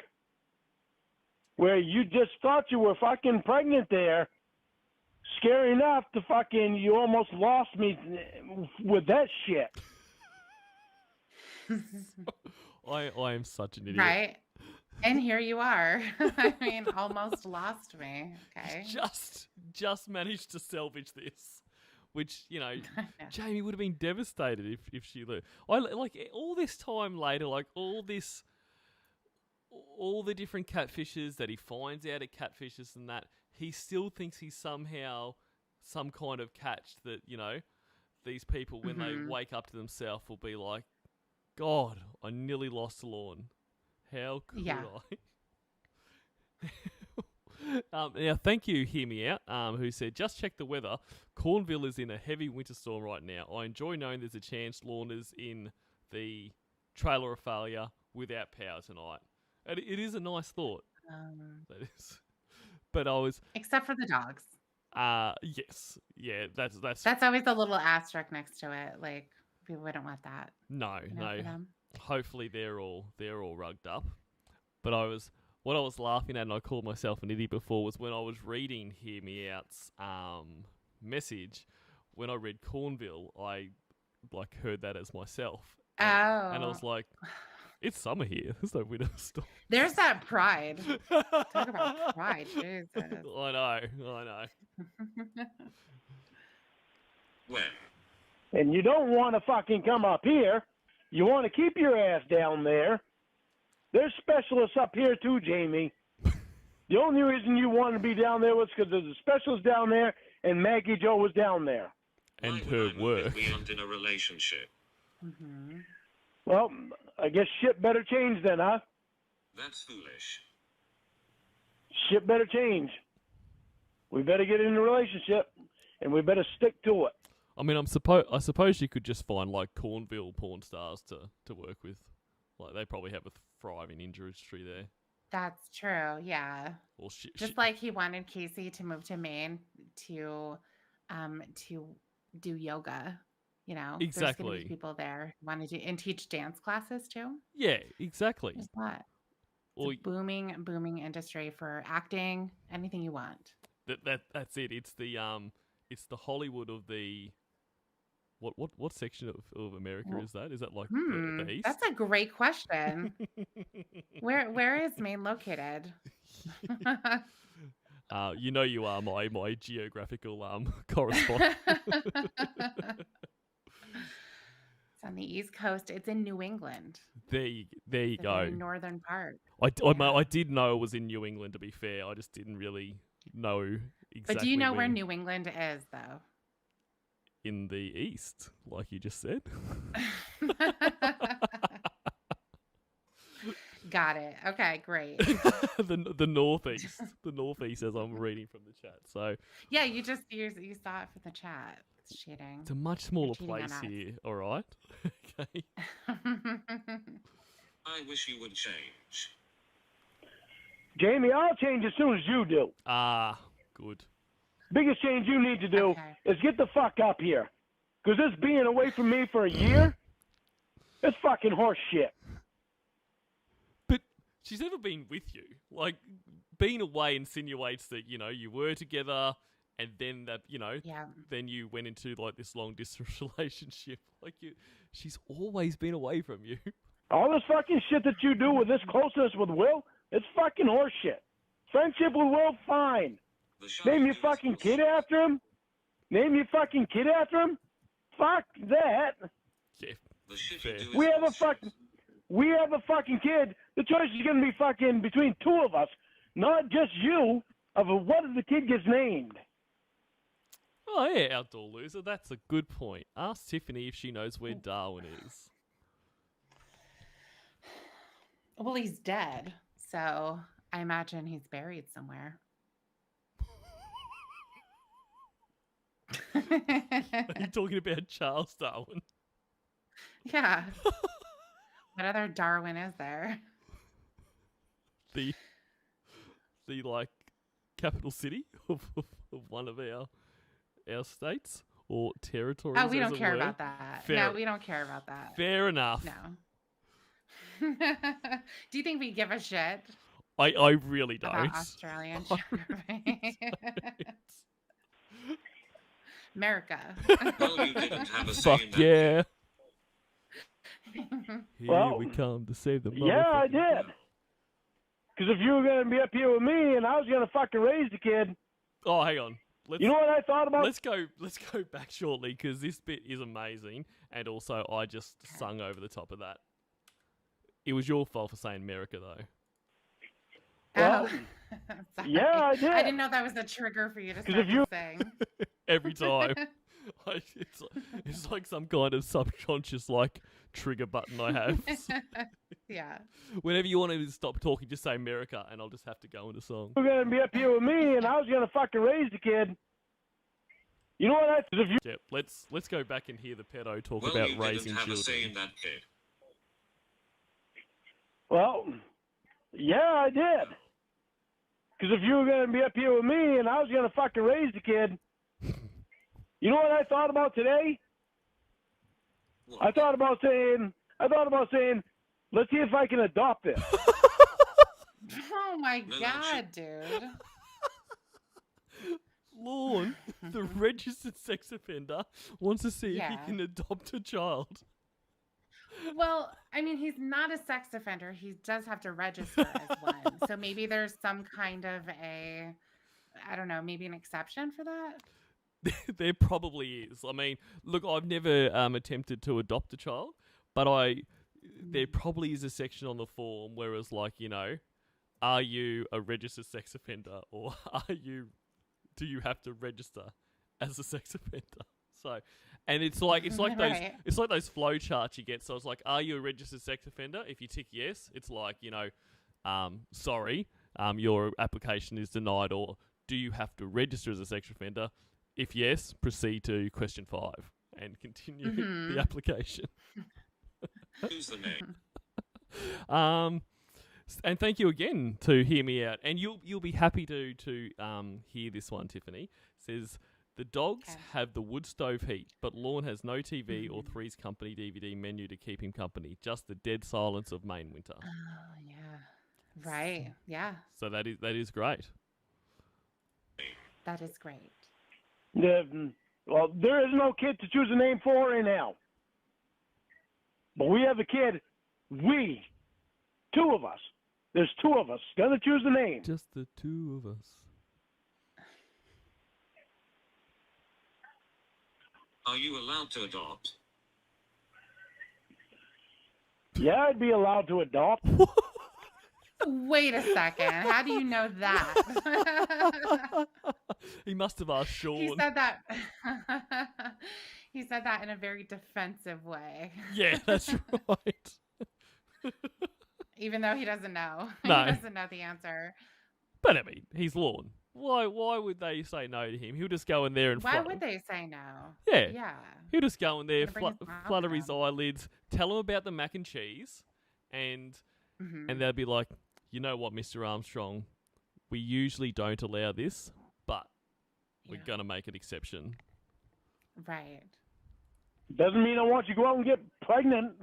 where you just thought you were fucking pregnant there. Scary enough to fucking, you almost lost me with that shit. I am such an idiot. Right? And here you are. I mean, almost lost me. Okay. Just managed to salvage this, which Jamie would have been devastated if she learned. Like all this time later, like all the different catfishes that he finds out at catfishes and that, he still thinks he's somehow some kind of catch that these people when they wake up to themselves will be like, God, I nearly lost Lorne. How could I? Now, thank you, Hear Me Out, who said, just check the weather. Cornville is in a heavy winter storm right now. I enjoy knowing there's a chance Lorne is in the trailer of failure without power tonight. And it is a nice thought. That is. But I was... Except for the dogs. Yes. Yeah, that's always a little asterisk next to it. Like, we wouldn't want that. No. For them. Hopefully they're all rugged up. But what I was laughing at, and I called myself an idiot before, was when I was reading Hear Me Out's message. When I read Cornville, I heard that as myself. Oh. And I was like, it's summer here. There's no winter storm. There's that pride. Talk about pride, Jesus. I know. When? And you don't want to fucking come up here. You want to keep your ass down there. There's specialists up here too, Jamie. The only reason you wanted to be down there was because there's a specialist down there and Maggie Joe was down there. And Why her would I move work. if we aren't in a relationship? Well, I guess shit better change then, huh? That's foolish. Shit better change. We better get in a relationship, and we better stick to it. I mean, I suppose you could just find like Cornville porn stars to work with. Like they probably have a thriving industry there. That's true. Yeah. Well, Just like he wanted Casey to move to Maine to do yoga. There's gonna Exactly. be people there who want to do and teach dance classes too. Yeah, exactly. There's a lot. Well, It's a booming industry for acting, anything you want. that's it. It's the Hollywood of the what section of America is that? Is that like the east? That's a great question. Where is Maine located? You know you are my geographical correspondent. It's on the East Coast. It's in New England. There you The go. very northern part. I Yeah. did know it was in New England, to be fair. I just didn't really know exactly. But do you know where New England is, though? In the east, like you just said. Got it. Okay, great. the northeast. The northeast, as I'm reading from the chat. So Yeah, you saw it from the chat. It's cheating. it's a much smaller cheating on place us. here. All right. Okay. I wish you would change. Jamie, I'll change as soon as you do. Good. Biggest change you need to do Okay. is get the fuck up here. Because this being away from me for a year, it's fucking horse shit. But she's never been with you. Like, being away insinuates that, you were together and then that, Yeah. then you went into, like, this long-distance relationship. Like, she's always been away from you. All this fucking shit that you do with this closeness with Will, it's fucking horse shit. Friendship with Will, fine. The show Name your is fucking bullshit. kid after him? Name your fucking kid after him? Fuck that. Yeah. The shit Fair. you do is We have a bullshit. fucking kid. The choice is gonna be fucking between two of us, not just you, of what the kid gets named. Oh, yeah, outdoor loser. That's a good point. Ask Tiffany if she knows where Darwin is. Well, he's dead, so I imagine he's buried somewhere. Are you talking about Charles Darwin? Yeah. What other Darwin is there? The like capital city of one of our states or territories. Oh, we as don't it care were. about that. Fair- No, we don't care about that. Fair enough. No. Do you think we give a shit I really don't. about Australian I geography? America. Well, you didn't have a say Fuck in that. yeah. Here Well, we come to save the Yeah, I motherfucking- did. Because if you were gonna be up here with me and I was gonna fucking raise the kid, Oh, hang on. you know what I thought about? Let's go back shortly because this bit is amazing, and also I just sung over the top of that. It was your fault for saying America, though. Well, Sorry. yeah, I did. I didn't know that was a trigger for you to 'Cause start if you- to sing. Every time. It's like some kind of subconscious like trigger button I have. Yeah. Whenever you want to stop talking, just say America, and I'll just have to go into song. You were gonna be up here with me and I was gonna fucking raise the kid. You know what I? If you Yeah, let's go back and hear the pedo talk Well, about you raising didn't have a say in children. that, kid. Well, yeah, I did. Because if you were gonna be up here with me and I was gonna fucking raise the kid, you know what I thought about today? What? I thought about saying, let's see if I can adopt this. Oh my No, god, dude. Lorne, the registered sex offender, wants to see if he Yeah. can adopt a child. Well, I mean, he's not a sex offender. He does have to register as one. So maybe there's some kind of I don't know, maybe an exception for that. There probably is. I mean, look, I've never attempted to adopt a child, but there probably is a section on the form where it's like, are you a registered sex offender, or do you have to register as a sex offender? So, and it's like those Right. it's like those flow charts you get. So it's like, are you a registered sex offender? If you tick yes, it's like, sorry, your application is denied, or do you have to register as a sex offender? If yes, proceed to question 5 and continue Mhm. the application. Who's the name? And thank you again to hear me out. And you'll be happy to hear this one, Tiffany. It says the dogs Okay. have the wood stove heat, but Lorne has no TV or Three's Company DVD menu to keep him company. Just the dead silence of Maine winter. Oh, yeah. Right. Yeah. So that is great. That is great. Well, there is no kid to choose a name for right now. But we have a kid. Two of us. There's two of us. Gonna choose a name. Just the two of us. Are you allowed to adopt? Yeah, I'd be allowed to adopt. Wait a second. How do you know that? He must have asked He Sean. said that. He said that in a very defensive way. Yeah, that's right. Even though he doesn't know. No. He doesn't know the answer. But I mean, he's Lorne. Why would they say no to him? He'll just go in there and Why would they say no? Yeah. Yeah. He'll just go in there, Gonna bring his mouth flutter his down. eyelids, tell him about the mac and cheese, and Mhm. they'll be like, you know what, Mr. Armstrong, we usually don't allow this, but we're Yeah. gonna make an exception. Right. Doesn't mean I want you to go out and get pregnant.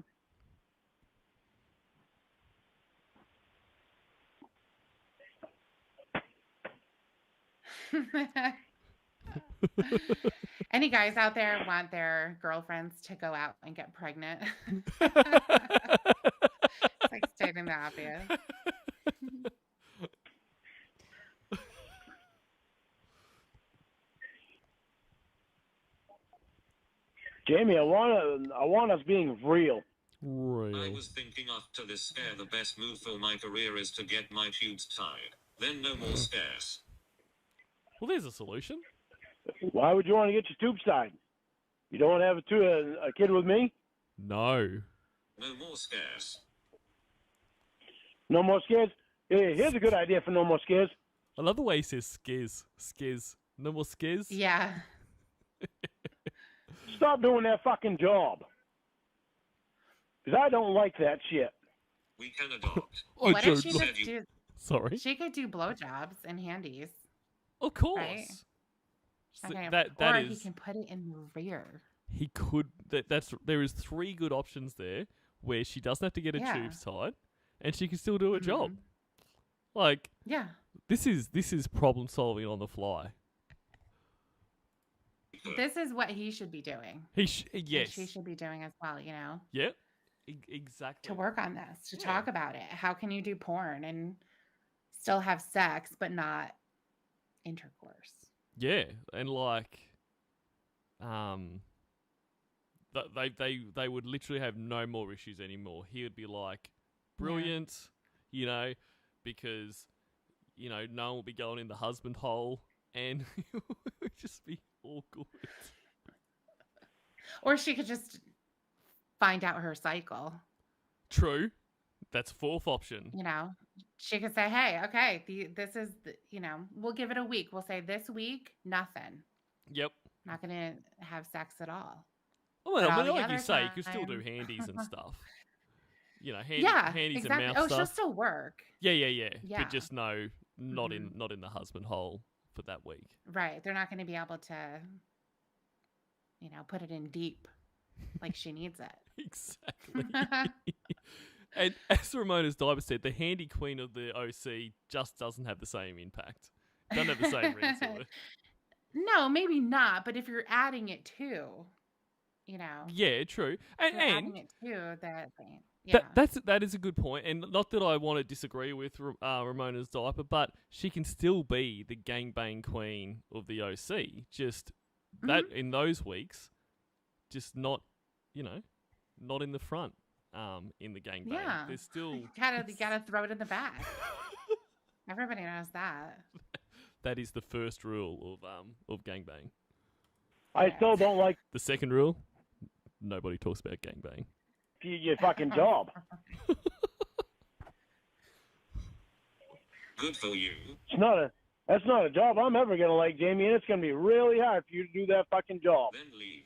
Any guys out there want their girlfriends to go out and get pregnant? It's like stating the obvious. Jamie, I want us being real. I Real. was thinking after this scare the best move for my career is to get my tubes tied. Then no more scares. Well, there's a solution. Why would you want to get your tubes tied? You don't want to have a kid with me? No. No more scares. No more scares? Here's a good idea for no more scares. I love the way he says skiz. Skiz. No more skiz? Yeah. Stop doing that fucking job. Because I don't like that shit. We can adopt. I What if don't she like- just do? Sorry. She could do blowjobs and handies. Of course. Right? So Okay. that or is he can put it in the rear. he could there is 3 good options there where she doesn't have to get her Yeah. tubes tied and she can still do a job. Mhm. Like Yeah. this is problem solving on the fly. This is what he should be doing. Yes. And she should be doing as well, you know, Yep. Exactly. to work on this, to Yeah. talk about it. How can you do porn and still have sex but not intercourse? Yeah, and like they would literally have no more issues anymore. He would be like brilliant, you know, because you know, no one will be going in the husband hole and it would just be all good. Or she could just find out her cycle, True. That's 4th option. you know. She could say, hey, okay, this is, you know, we'll give it a week. We'll say this week, nothing. Yep. Not going to have sex at all. Well, But all I mean, the like you other say, you could still do time- handies and stuff. You know, Yeah, handies exactly. and Oh, mouth she'll stuff. still work. Yeah. Yeah. But just no, not Mm-hmm. in the husband hole for that week. Right. They're not going to be able to, you know, put it in deep like she needs it. Exactly. And as Ramona's diver said, the handy queen of the OC just doesn't have the same impact. Doesn't have the same ring to it. No, maybe not. But if you're adding it to, you know, Yeah, true. if you're And adding it to that thing. Yeah. that is a good point. And not that I want to disagree with Ramona's diaper, but she can still be the gangbang queen of the OC. Just that in those weeks, just not, you know, not in the front. In the gangbang, Yeah. there's still You gotta throw it in the back. Everybody knows that. that is the first rule of gangbang. I still don't like The second rule, nobody talks about gangbang. your fucking job. Good for you. That's not a job I'm ever gonna like, Jamie, and it's gonna be really hard for you to do that fucking job. Then leave.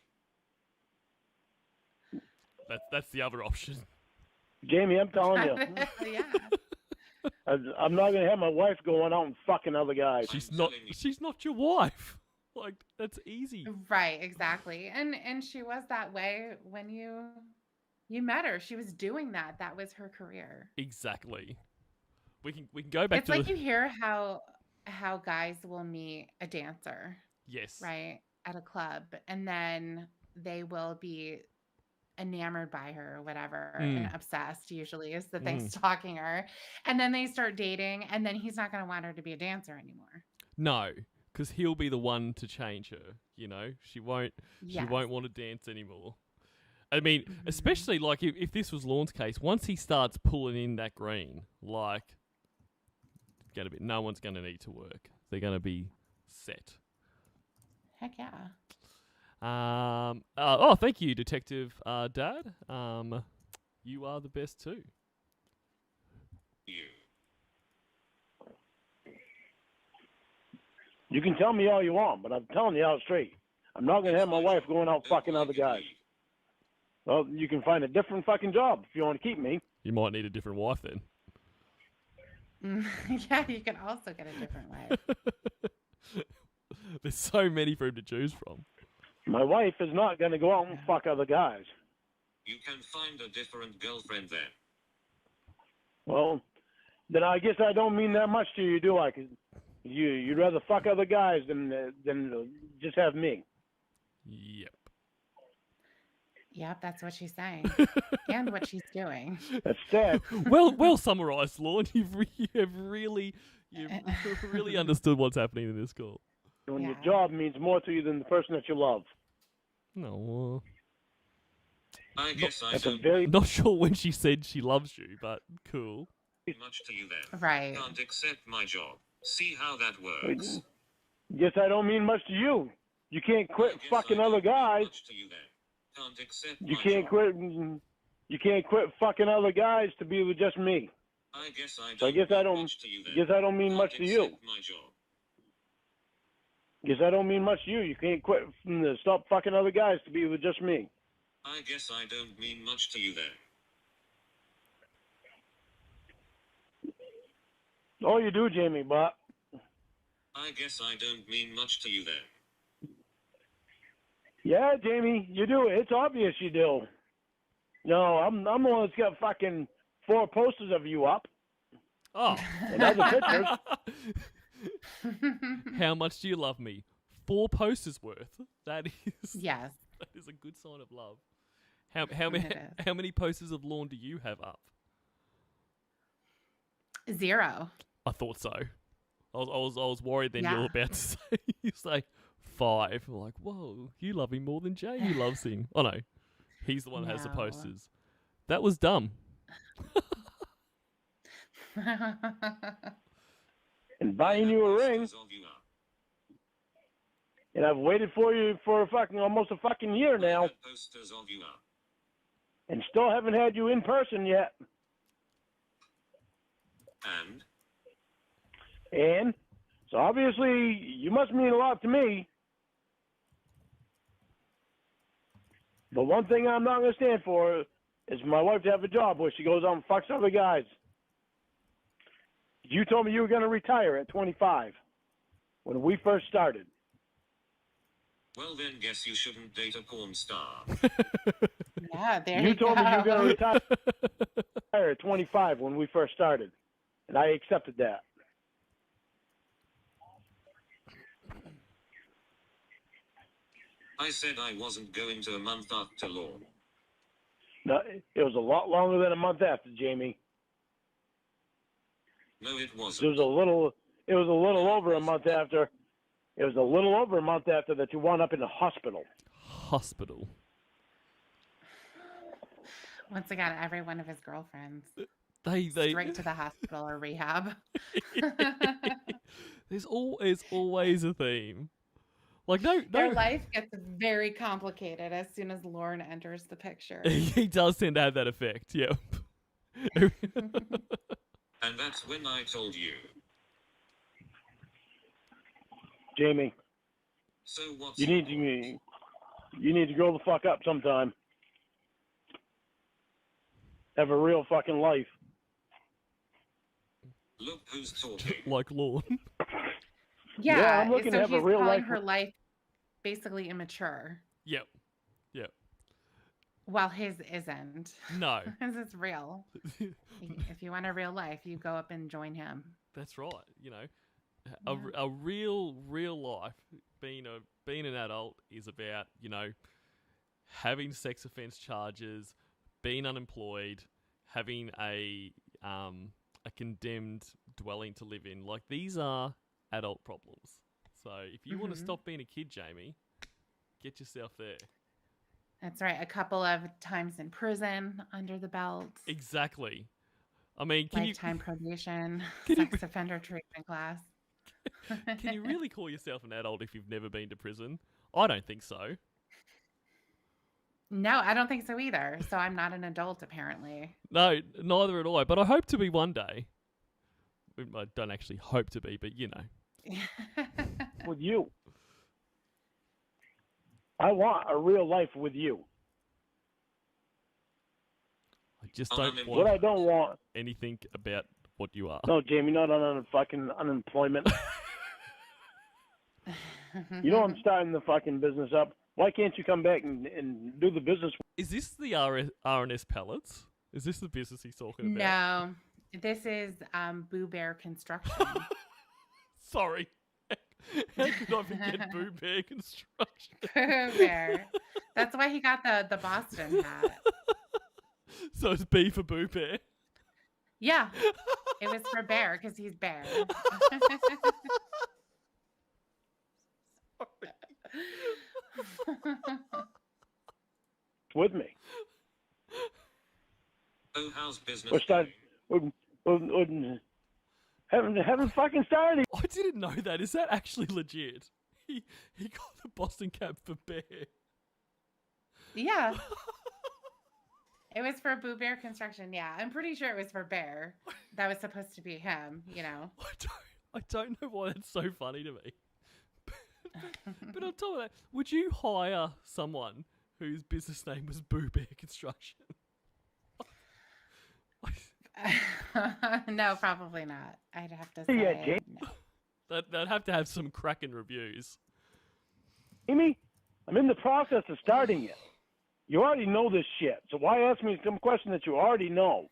That's the other option. Jamie, I'm telling you, Yeah. I'm not gonna have my wife going out and fucking other guys. She's not your wife. Like that's easy. Right, exactly. And she was that way when you met her. She was doing that. That was her career. Exactly. We can go back It's to like the you hear how guys will meet a dancer, yes. right, at a club, and then they will be enamored by her or whatever, and obsessed usually is the thing stalking her. And then they start dating, and then he's not going to want her to be a dancer anymore. No, Because he'll be the one to change her. You know, she won't Yes. want to dance anymore. I mean, Mhm. especially like if this was Lorne's case, once he starts pulling in that green, like, no one's gonna need to work. They're gonna be set. Heck yeah. Thank you, Detective Dad. You are the best too. You. You can tell me all you want, but I'm telling you out straight. I'm not going to have my wife going out fucking other guys. Well, you can find a different fucking job if you want to keep me. You might need a different wife then. Yeah, you can also get a different wife. There's so many for him to choose from. My wife is not going to go out and fuck other guys. You can find a different girlfriend then. Well, then I guess I don't mean that much to you, do I? 'Cause you'd rather fuck other guys than just have me. Yep. Yep, that's what she's saying. And what she's doing. That's sad. well summarised, Lorne. You've really understood what's happening in this call. When your Yeah. job means more to you than the person that you love. No, I guess I That's a don't very not sure when she said she loves you, but cool. mean much to you then. Right. Can't accept my job. See how that works. Guess I don't mean much to you. You can't quit I guess fucking I other don't mean guys. much to you then. Can't accept You my can't job. quit. You can't quit fucking other guys to be with just me. I guess I don't So I guess I mean don't. much to you then. Guess I don't mean Can't much to you. accept my job. Guess I don't mean much to you. You can't quit. Stop fucking other guys to be with just me. I guess I don't mean much to you then. Oh, you do, Jamie, but I guess I don't mean much to you then. yeah, Jamie, you do. It's obvious you do. No, I'm the one that's got fucking 4 posters of you up. Oh, And other pictures. how much do you love me? 4 posters worth. That is Yes. that is a good sign of love. How many It is. how many posters of Lorne do you have up? 0. I thought so. I was worried then you were Yeah. about to say you say 5. I'm like, whoa, you love him more than Jamie loves him. Oh no, he's the one that has the No. posters. That was dumb. And buying you a ring. Posters of you up. And I've waited for you for almost a fucking year I now. had posters of you up. And still haven't had you in person yet. And And so obviously you must mean a lot to me. But one thing I'm not going to stand for is my wife to have a job where she goes out and fucks other guys. You told me you were going to retire at 25 when we first started. well then guess you shouldn't date a porn star. Yeah, there You you told go. me you were going to retire at 25 when we first started. And I accepted that. I said I wasn't going to a month after Lorne. No, it was a lot longer than a month after, Jamie. No, it It wasn't. was a little over a month after. It was a little over a month after that you wound up in the hospital. Hospital. Once again, every one of his girlfriends. They Straight to the hospital or rehab. There's always a theme. Like no Their life gets very complicated as soon as Lorne enters the picture. he does tend to have that effect. Yep. And that's when I told you. Jamie, So what's you need to grow the fuck up sometime. Have a real fucking life. Look who's talking. like Lorne. Yeah, I'm looking so to have a he's real calling life. her life basically immature, Yep. while his isn't. No. His is real. If you want a real life, you go up and join him. That's right. You know, Yeah. a real life being an adult is about, you know, having sex offense charges, being unemployed, having a condemned dwelling to live in. Like these are adult problems. So if you want to Mhm. stop being a kid, Jamie, get yourself there. That's right. A couple of times in prison under the belt. Exactly. I mean, can Lifetime probation, Can you- sex offender treatment class. can you really call yourself an adult if you've never been to prison? I don't think so. No, I don't think so either. So I'm not an adult, apparently. No, neither am I. But I hope to be one day. I don't actually hope to be, but you know. With you. I want a real life with you. I just don't What I want don't want. anything about what you are. No, Jamie, not on fucking unemployment. You know I'm starting the fucking business up. Why can't you come back and do the business? Is this the RNS pellets? Is this the business he's talking about? No, this is Boo Bear Construction. Sorry. How could I forget Boo Bear Construction? Boo Bear. That's why he got the Boston hat. So it's B for Boo Bear. Yeah, it was for Bear because he's Bear. With me. Oh, how's business? We're starting. Haven't fucking started. I didn't know that. Is that actually legit? He got the Boston cap for Bear. Yeah. It was for Boo Bear Construction. Yeah, I'm pretty sure it was for Bear. That was supposed to be him, you know. I don't know why that's so funny to me. But on top of that, would you hire someone whose business name was Boo Bear Construction? No, probably not. I'd have to Yeah, say no. They'd have to have some cracking reviews. Amy, I'm in the process of starting it. You already know this shit, so why ask me some question that you already know?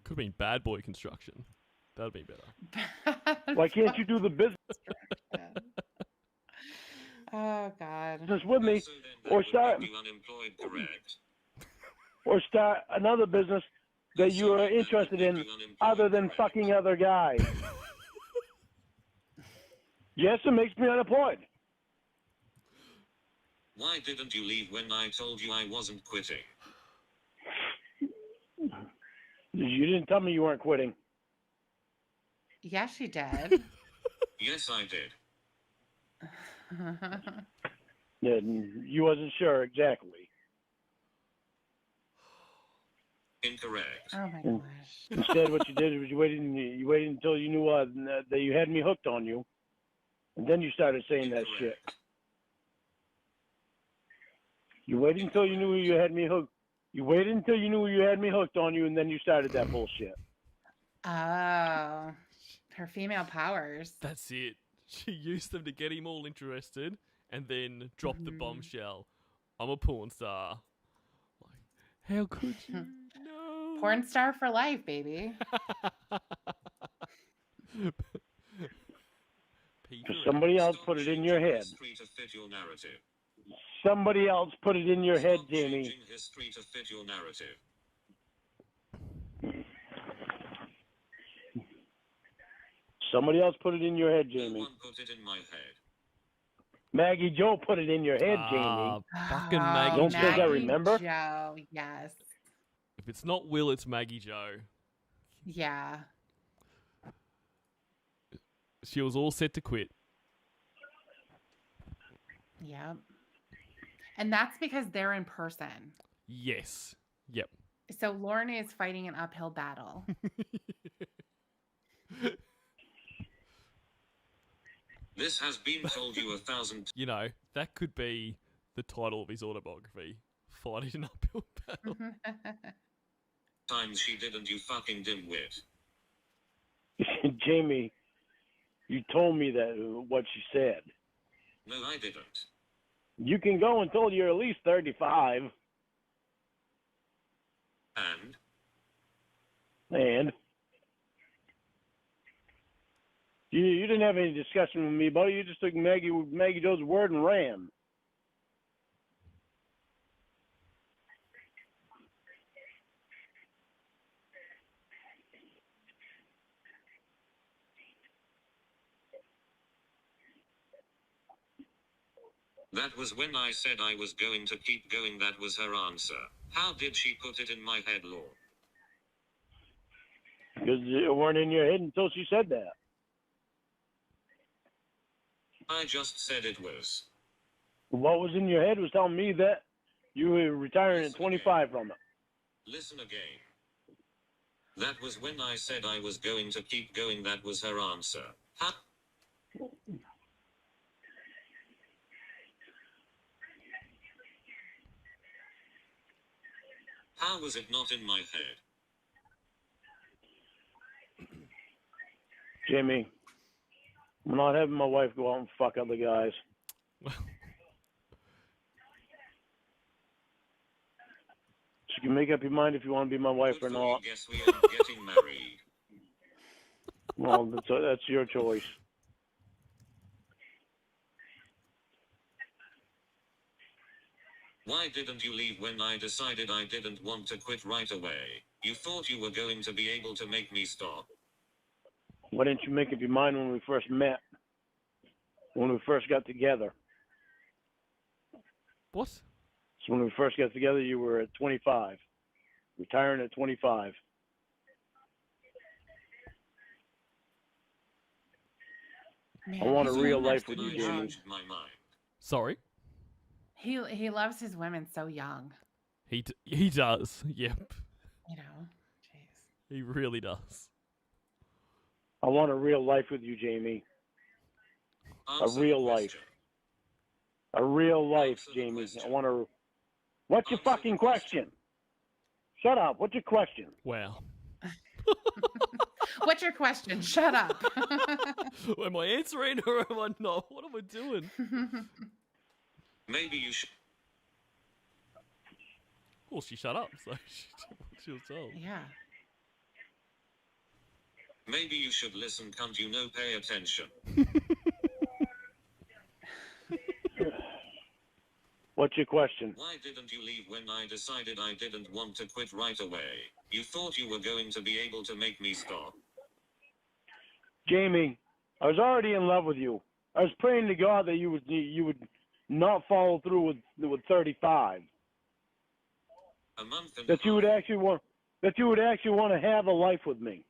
Could have been Bad Boy Construction. That'd be better. Why can't you do the business Oh God. with me, So then that or would start, make you unemployed, correct? or start another business that you are interested in, other than fucking other guys? Yes, it makes me unemployed. Why didn't you leave when I told you I wasn't quitting? You didn't tell me you weren't quitting. Yeah, she did. Yes, I did. Yeah, you wasn't sure exactly. Incorrect. Oh my gosh. Instead, what you did was you waited until you knew that you had me hooked on you, and then you started saying that shit. Incorrect. You waited until you knew you had me hooked. You waited until you knew you had me hooked on you, and then you started that bullshit. Oh, her female powers. That's it. She used them to get him all interested and then dropped the bombshell. I'm a porn star. Like, how could you? No. Porn star for life, baby. Somebody else Stop put it in changing your head. history to fit your narrative. Somebody else put it in your head, Stop Jamie. changing history to fit your narrative. Somebody else put it in your head, No Jamie. one put it in my head. Maggie Joe put it in your head, Jamie. Fucking Oh, Maggie Don't Joe. think I remember. Joe, yes. If it's not Will, it's Maggie Joe. Yeah. She was all set to quit. Yep. And that's because they're in person. Yes. Yep. So Lorne is fighting an uphill battle. This has been told you 1,000 You know, that could be the title of his autobiography. Fighting an uphill battle. times she didn't, you fucking dimwit. Jamie, you told me that what she said. No, I didn't. You can go until you're at least 35. And you didn't have any discussion with me, buddy. You just took Maggie Joe's word and ran. That was when I said I was going to keep going. That was her answer. How did she put it in my head, Lorne? Because it weren't in your head until she said that. I just said it was. What was in your head was telling me that you were retiring at 25 from it. Listen again. That was when I said I was going to keep going. That was her answer. How was it not in my head? Jimmy, I'm not having my wife go out and fuck other guys. You can make up your mind if you want to be my wife or Good for not. you. Guess we are getting married. Well, that's your choice. Why didn't you leave when I decided I didn't want to quit right away? You thought you were going to be able to make me stop. Why didn't you make up your mind when we first met? When we first got together? What? So when we first got together, you were at 25. Retiring at 25. Man, I want a he- real he life loves with so you, young. Jamie. Changed my mind. Sorry? He loves his women so young. He does. Yep. You know, jeez. He really does. I want a real life with you, Jamie. Answer real the life. question. A real life, Answer the Jamie. question. I want to. What's your Answer the fucking question. question? Shut up. What's your question? Wow. What's your question? Shut up. Am I answering or am I not? What am I doing? Maybe you should. Well, she shut up, so she was told. Yeah. Maybe you should listen. Can't you know? Pay attention. What's your question? Why didn't you leave when I decided I didn't want to quit right away? You thought you were going to be able to make me stop. Jamie, I was already in love with you. I was praying to God that you would not follow through with 35. A month and That a you would half. actually want to have a life with me.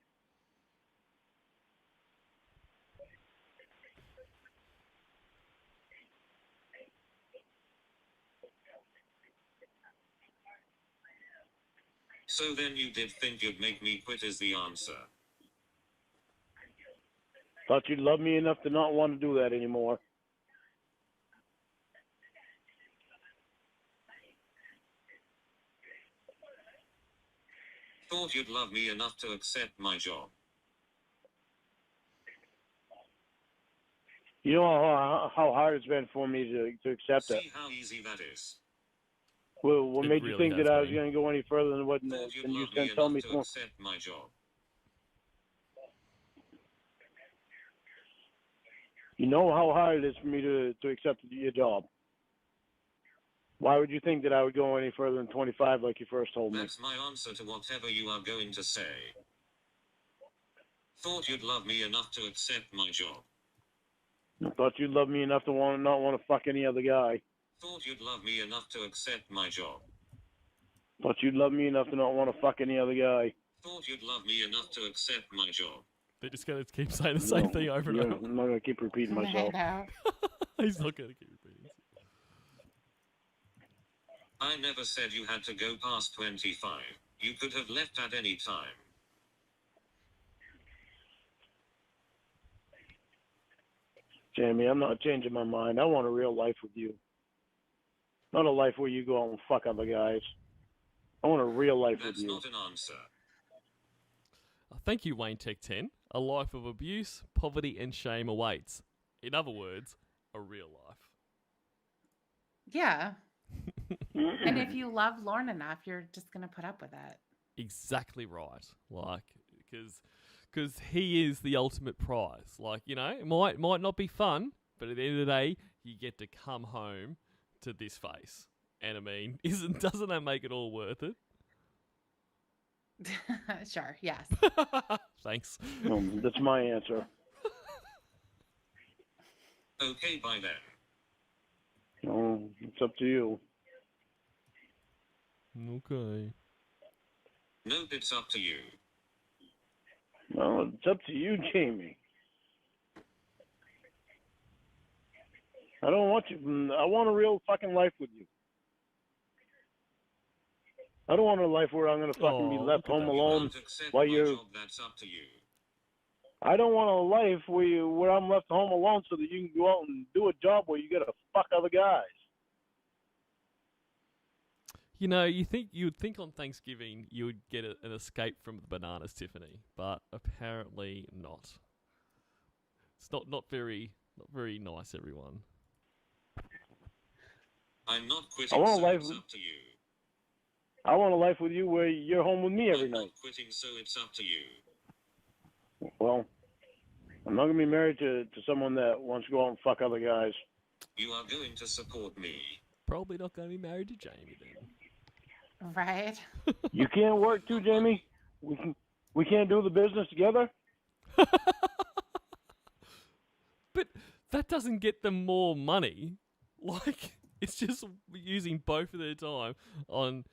So then you did think you'd make me quit is the answer. Thought you'd love me enough to not want to do that anymore. Thought you'd love me enough to accept my job. You know how hard it's been for me to accept it. See how easy that is. Well, what It made you really think has that I was been. going to go any further than what Thought you'd than you love me tell enough me to to? accept my job. You know how hard it is for me to accept your job. Why would you think that I would go any further than 25 like you first told me? That's my answer to whatever you are going to say. Thought you'd love me enough to accept my job. I thought you'd love me enough to not want to fuck any other guy. Thought you'd love me enough to accept my job. Thought you'd love me enough to not want to fuck any other guy. Thought you'd love me enough to accept my job. They're just going to keep saying the same thing over and Yeah, over. I'm not going to keep repeating myself. I know. He's not going to keep repeating it. I never said you had to go past 25. You could have left at any time. Jamie, I'm not changing my mind. I want a real life with you. Not a life where you go out and fuck other guys. I want a real life with That's you. not an answer. Thank you, Wayne Tech 10. A life of abuse, poverty, and shame awaits. In other words, a real life. Yeah. And if you love Lorne enough, you're just going to put up with it. Exactly right. Like, because he is the ultimate prize. Like, you know, it might not be fun, but at the end of the day, you get to come home to this face. And I mean, doesn't that make it all worth it? Sure, yes. Thanks. That's my answer. Okay, bye then. Oh, it's up to you. Okay. Nope, it's up to you. Well, it's up to you, Jamie. I don't want you. I want a real fucking life with you. I don't want a life where I'm gonna fucking be Oh, left look at home that You alone won't accept while my you're. job, that's up to you. I don't want a life where I'm left home alone so that you can go out and do a job where you gotta fuck other guys. You would think on Thanksgiving you would get an escape from the bananas, Tiffany, but apparently not. It's not very nice, everyone. I'm not I quitting, want a so life. it's up to you. I want a life with you where you're home with me every I'm night. not quitting, so it's up to you. Well, I'm not gonna be married to someone that wants to go out and fuck other guys. You are going to support me. Probably not going to be married to Jamie then. Right? You can't work too, Jamie. We can't do the business together. But that doesn't get them more money. Like, it's just using both of their time on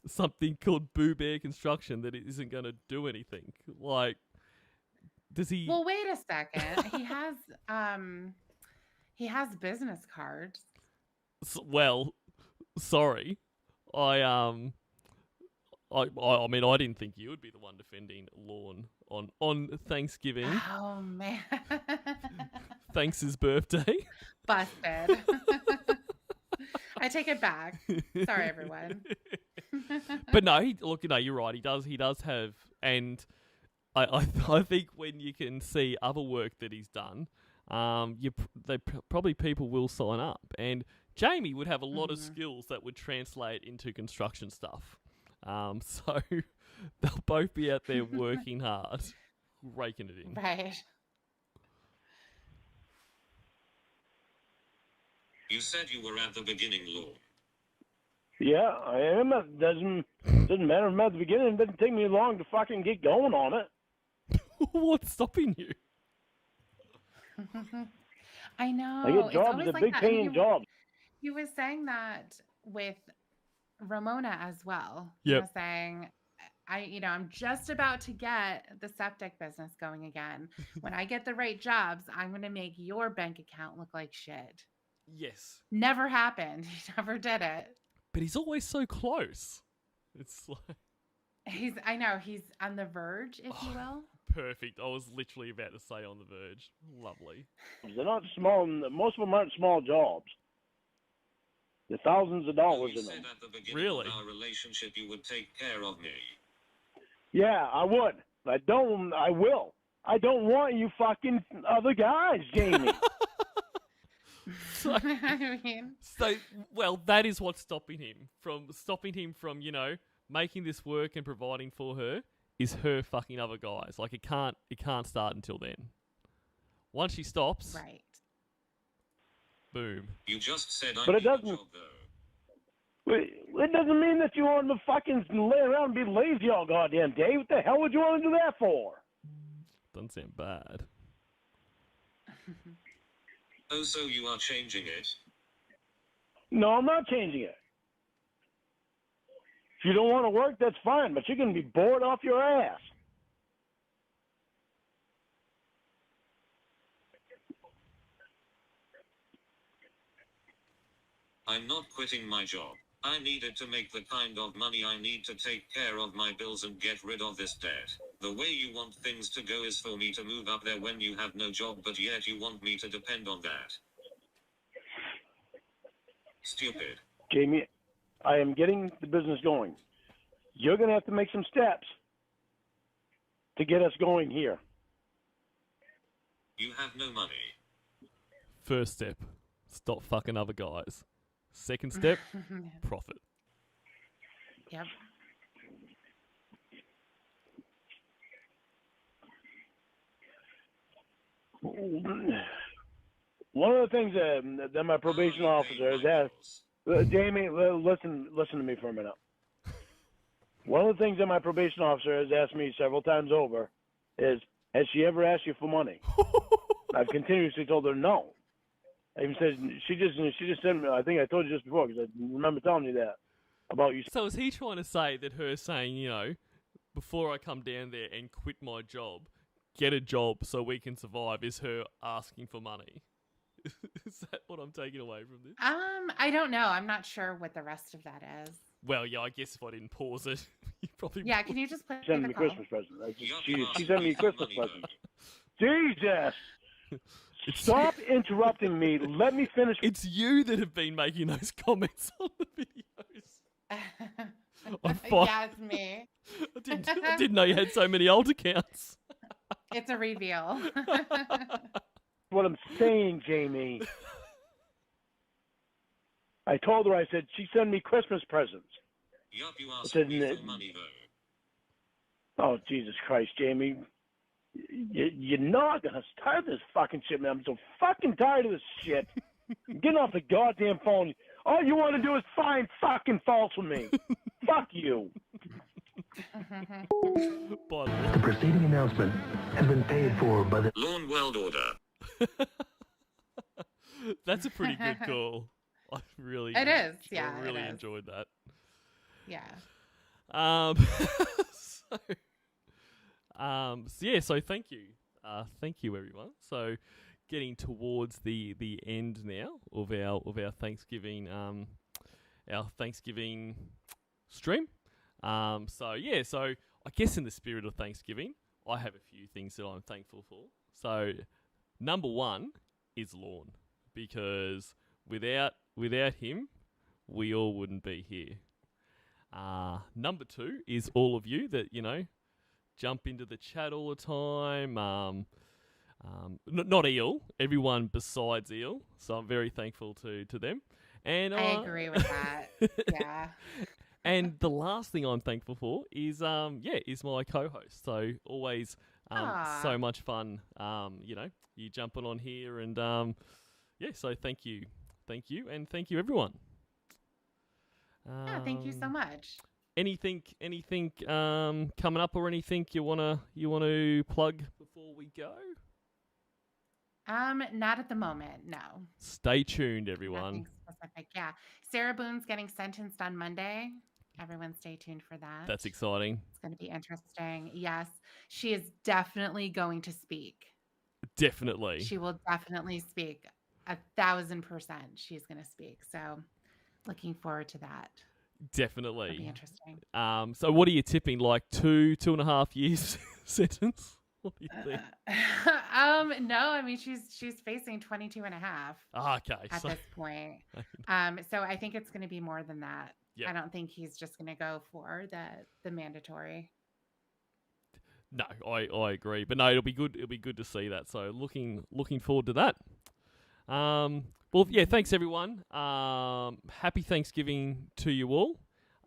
something called Boo Bear Construction that isn't going to do anything. Like, does he? Well, wait a second. He has business cards. Well, sorry, I mean, I didn't think you would be the one defending Lorne on Thanksgiving. Oh man. Thanks his birthday. Busted. I take it back. Sorry, everyone. But no, you're right. He does have, and I think when you can see other work that he's done, probably people will sign up, and Jamie would have a lot of skills that would translate into construction stuff. So they'll both be out there working hard, raking it in. Right. You said you were at the beginning, Lorne. Yeah, I am. It doesn't matter if I'm at the beginning. It doesn't take me long to fucking get going on it. What's stopping you? I know. I get It's jobs, always the like big that. And paying jobs. he was saying that with Ramona as well. Yep. You know, saying, I'm just about to get the septic business going again. When I get the right jobs, I'm going to make your bank account look like shit. Yes. Never happened. He never did it. But he's always so close. It's like... He's on the verge, if you will. Perfect. I was literally about to say on the verge. Lovely. They're not small. Most of them aren't small jobs. They're thousands of dollars You in them. said at the beginning Really? of our relationship you would take care of me. Yeah, I would. I will. I don't want you fucking other guys, Jamie. So, I mean, that is what's stopping him from making this work and providing for her is her fucking other guys. Like it can't start until then. Once she stops, right. boom. You just said I But it need a doesn't- job, though. It doesn't mean that you want to fucking lay around and be lazy all goddamn day. What the hell would you want to do that for? Doesn't sound bad. Oh, so you are changing it? No, I'm not changing it. If you don't want to work, that's fine, but you're going to be bored off your ass. I'm not quitting my job. I need it to make the kind of money I need to take care of my bills and get rid of this debt. The way you want things to go is for me to move up there when you have no job, but yet you want me to depend on that. Stupid. Jamie, I am getting the business going. You're going to have to make some steps to get us going here. You have no money. First step, stop fucking other guys. Second step, profit. Yep. One of the things that my probation officer has asked, Jamie, listen to me for a minute. One of the things that my probation officer has asked me several times over is, has she ever asked you for money? I've continuously told her no. I even said she just sent me. I think I told you just before because I remember telling you that about you. So is he trying to say that her saying, you know, before I come down there and quit my job, get a job so we can survive, is her asking for money? Is that what I'm taking away from this? I don't know. I'm not sure what the rest of that is. Well, yeah, I guess if I didn't pause it, you probably Yeah, can you just play Send the me a call? Christmas present. Yup, She sent me a Christmas money, present. though. Jesus! Stop interrupting me. Let me finish. It's you that have been making those comments on the videos. Yeah, it's me. I didn't know you had so many alt accounts. It's a reveal. What I'm saying, Jamie. I told her. I said she sent me Christmas presents. Yup, you asked said me that- for money, though. Oh, Jesus Christ, Jamie. You're not gonna start this fucking shit, man. I'm so fucking tired of this shit. I'm getting off the goddamn phone. All you want to do is find fucking faults with me. Fuck you. By the way. The preceding announcement has been paid for by the Lorne World Order. That's a pretty good call. I really It is, yeah, I it really is. enjoyed that. Yeah. So thank you. Thank you everyone. So getting towards the end now of our Thanksgiving stream. So I guess in the spirit of Thanksgiving, I have a few things that I'm thankful for. So number one is Lorne, because without him, we all wouldn't be here. Number two is all of you that, you know, jump into the chat all the time. Not Eel, everyone besides Eel. So I'm very thankful to them. And I agree with that. Yeah. And the last thing I'm thankful for is my co-host. So always so much fun. You know, you jumping on here and so thank you, and thank you everyone. Thank you so much. Anything coming up or anything you wanna plug before we go? Not at the moment, no. Stay tuned, everyone. Nothing specific. Yeah. Sarah Boone's getting sentenced on Monday. Everyone stay tuned for that. That's exciting. It's going to be interesting. Yes. She is definitely going to speak. Definitely. She will definitely speak. 1,000% she's going to speak. So looking forward to that. Definitely. It'll be interesting. So what are you tipping? Like 2.5 years sentence? What do you think? No, I mean she's facing 22 and a half Okay. at this point. So I think it's going to be more than that. Yep. I don't think he's just going to go for the mandatory. No, I agree. But no, it'll be good. It'll be good to see that. So looking forward to that. Well, yeah, thanks everyone. Happy Thanksgiving to you all.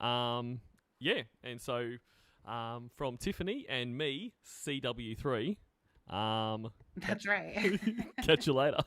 Yeah, and so from Tiffany and me, CW3. That's right. Catch you later.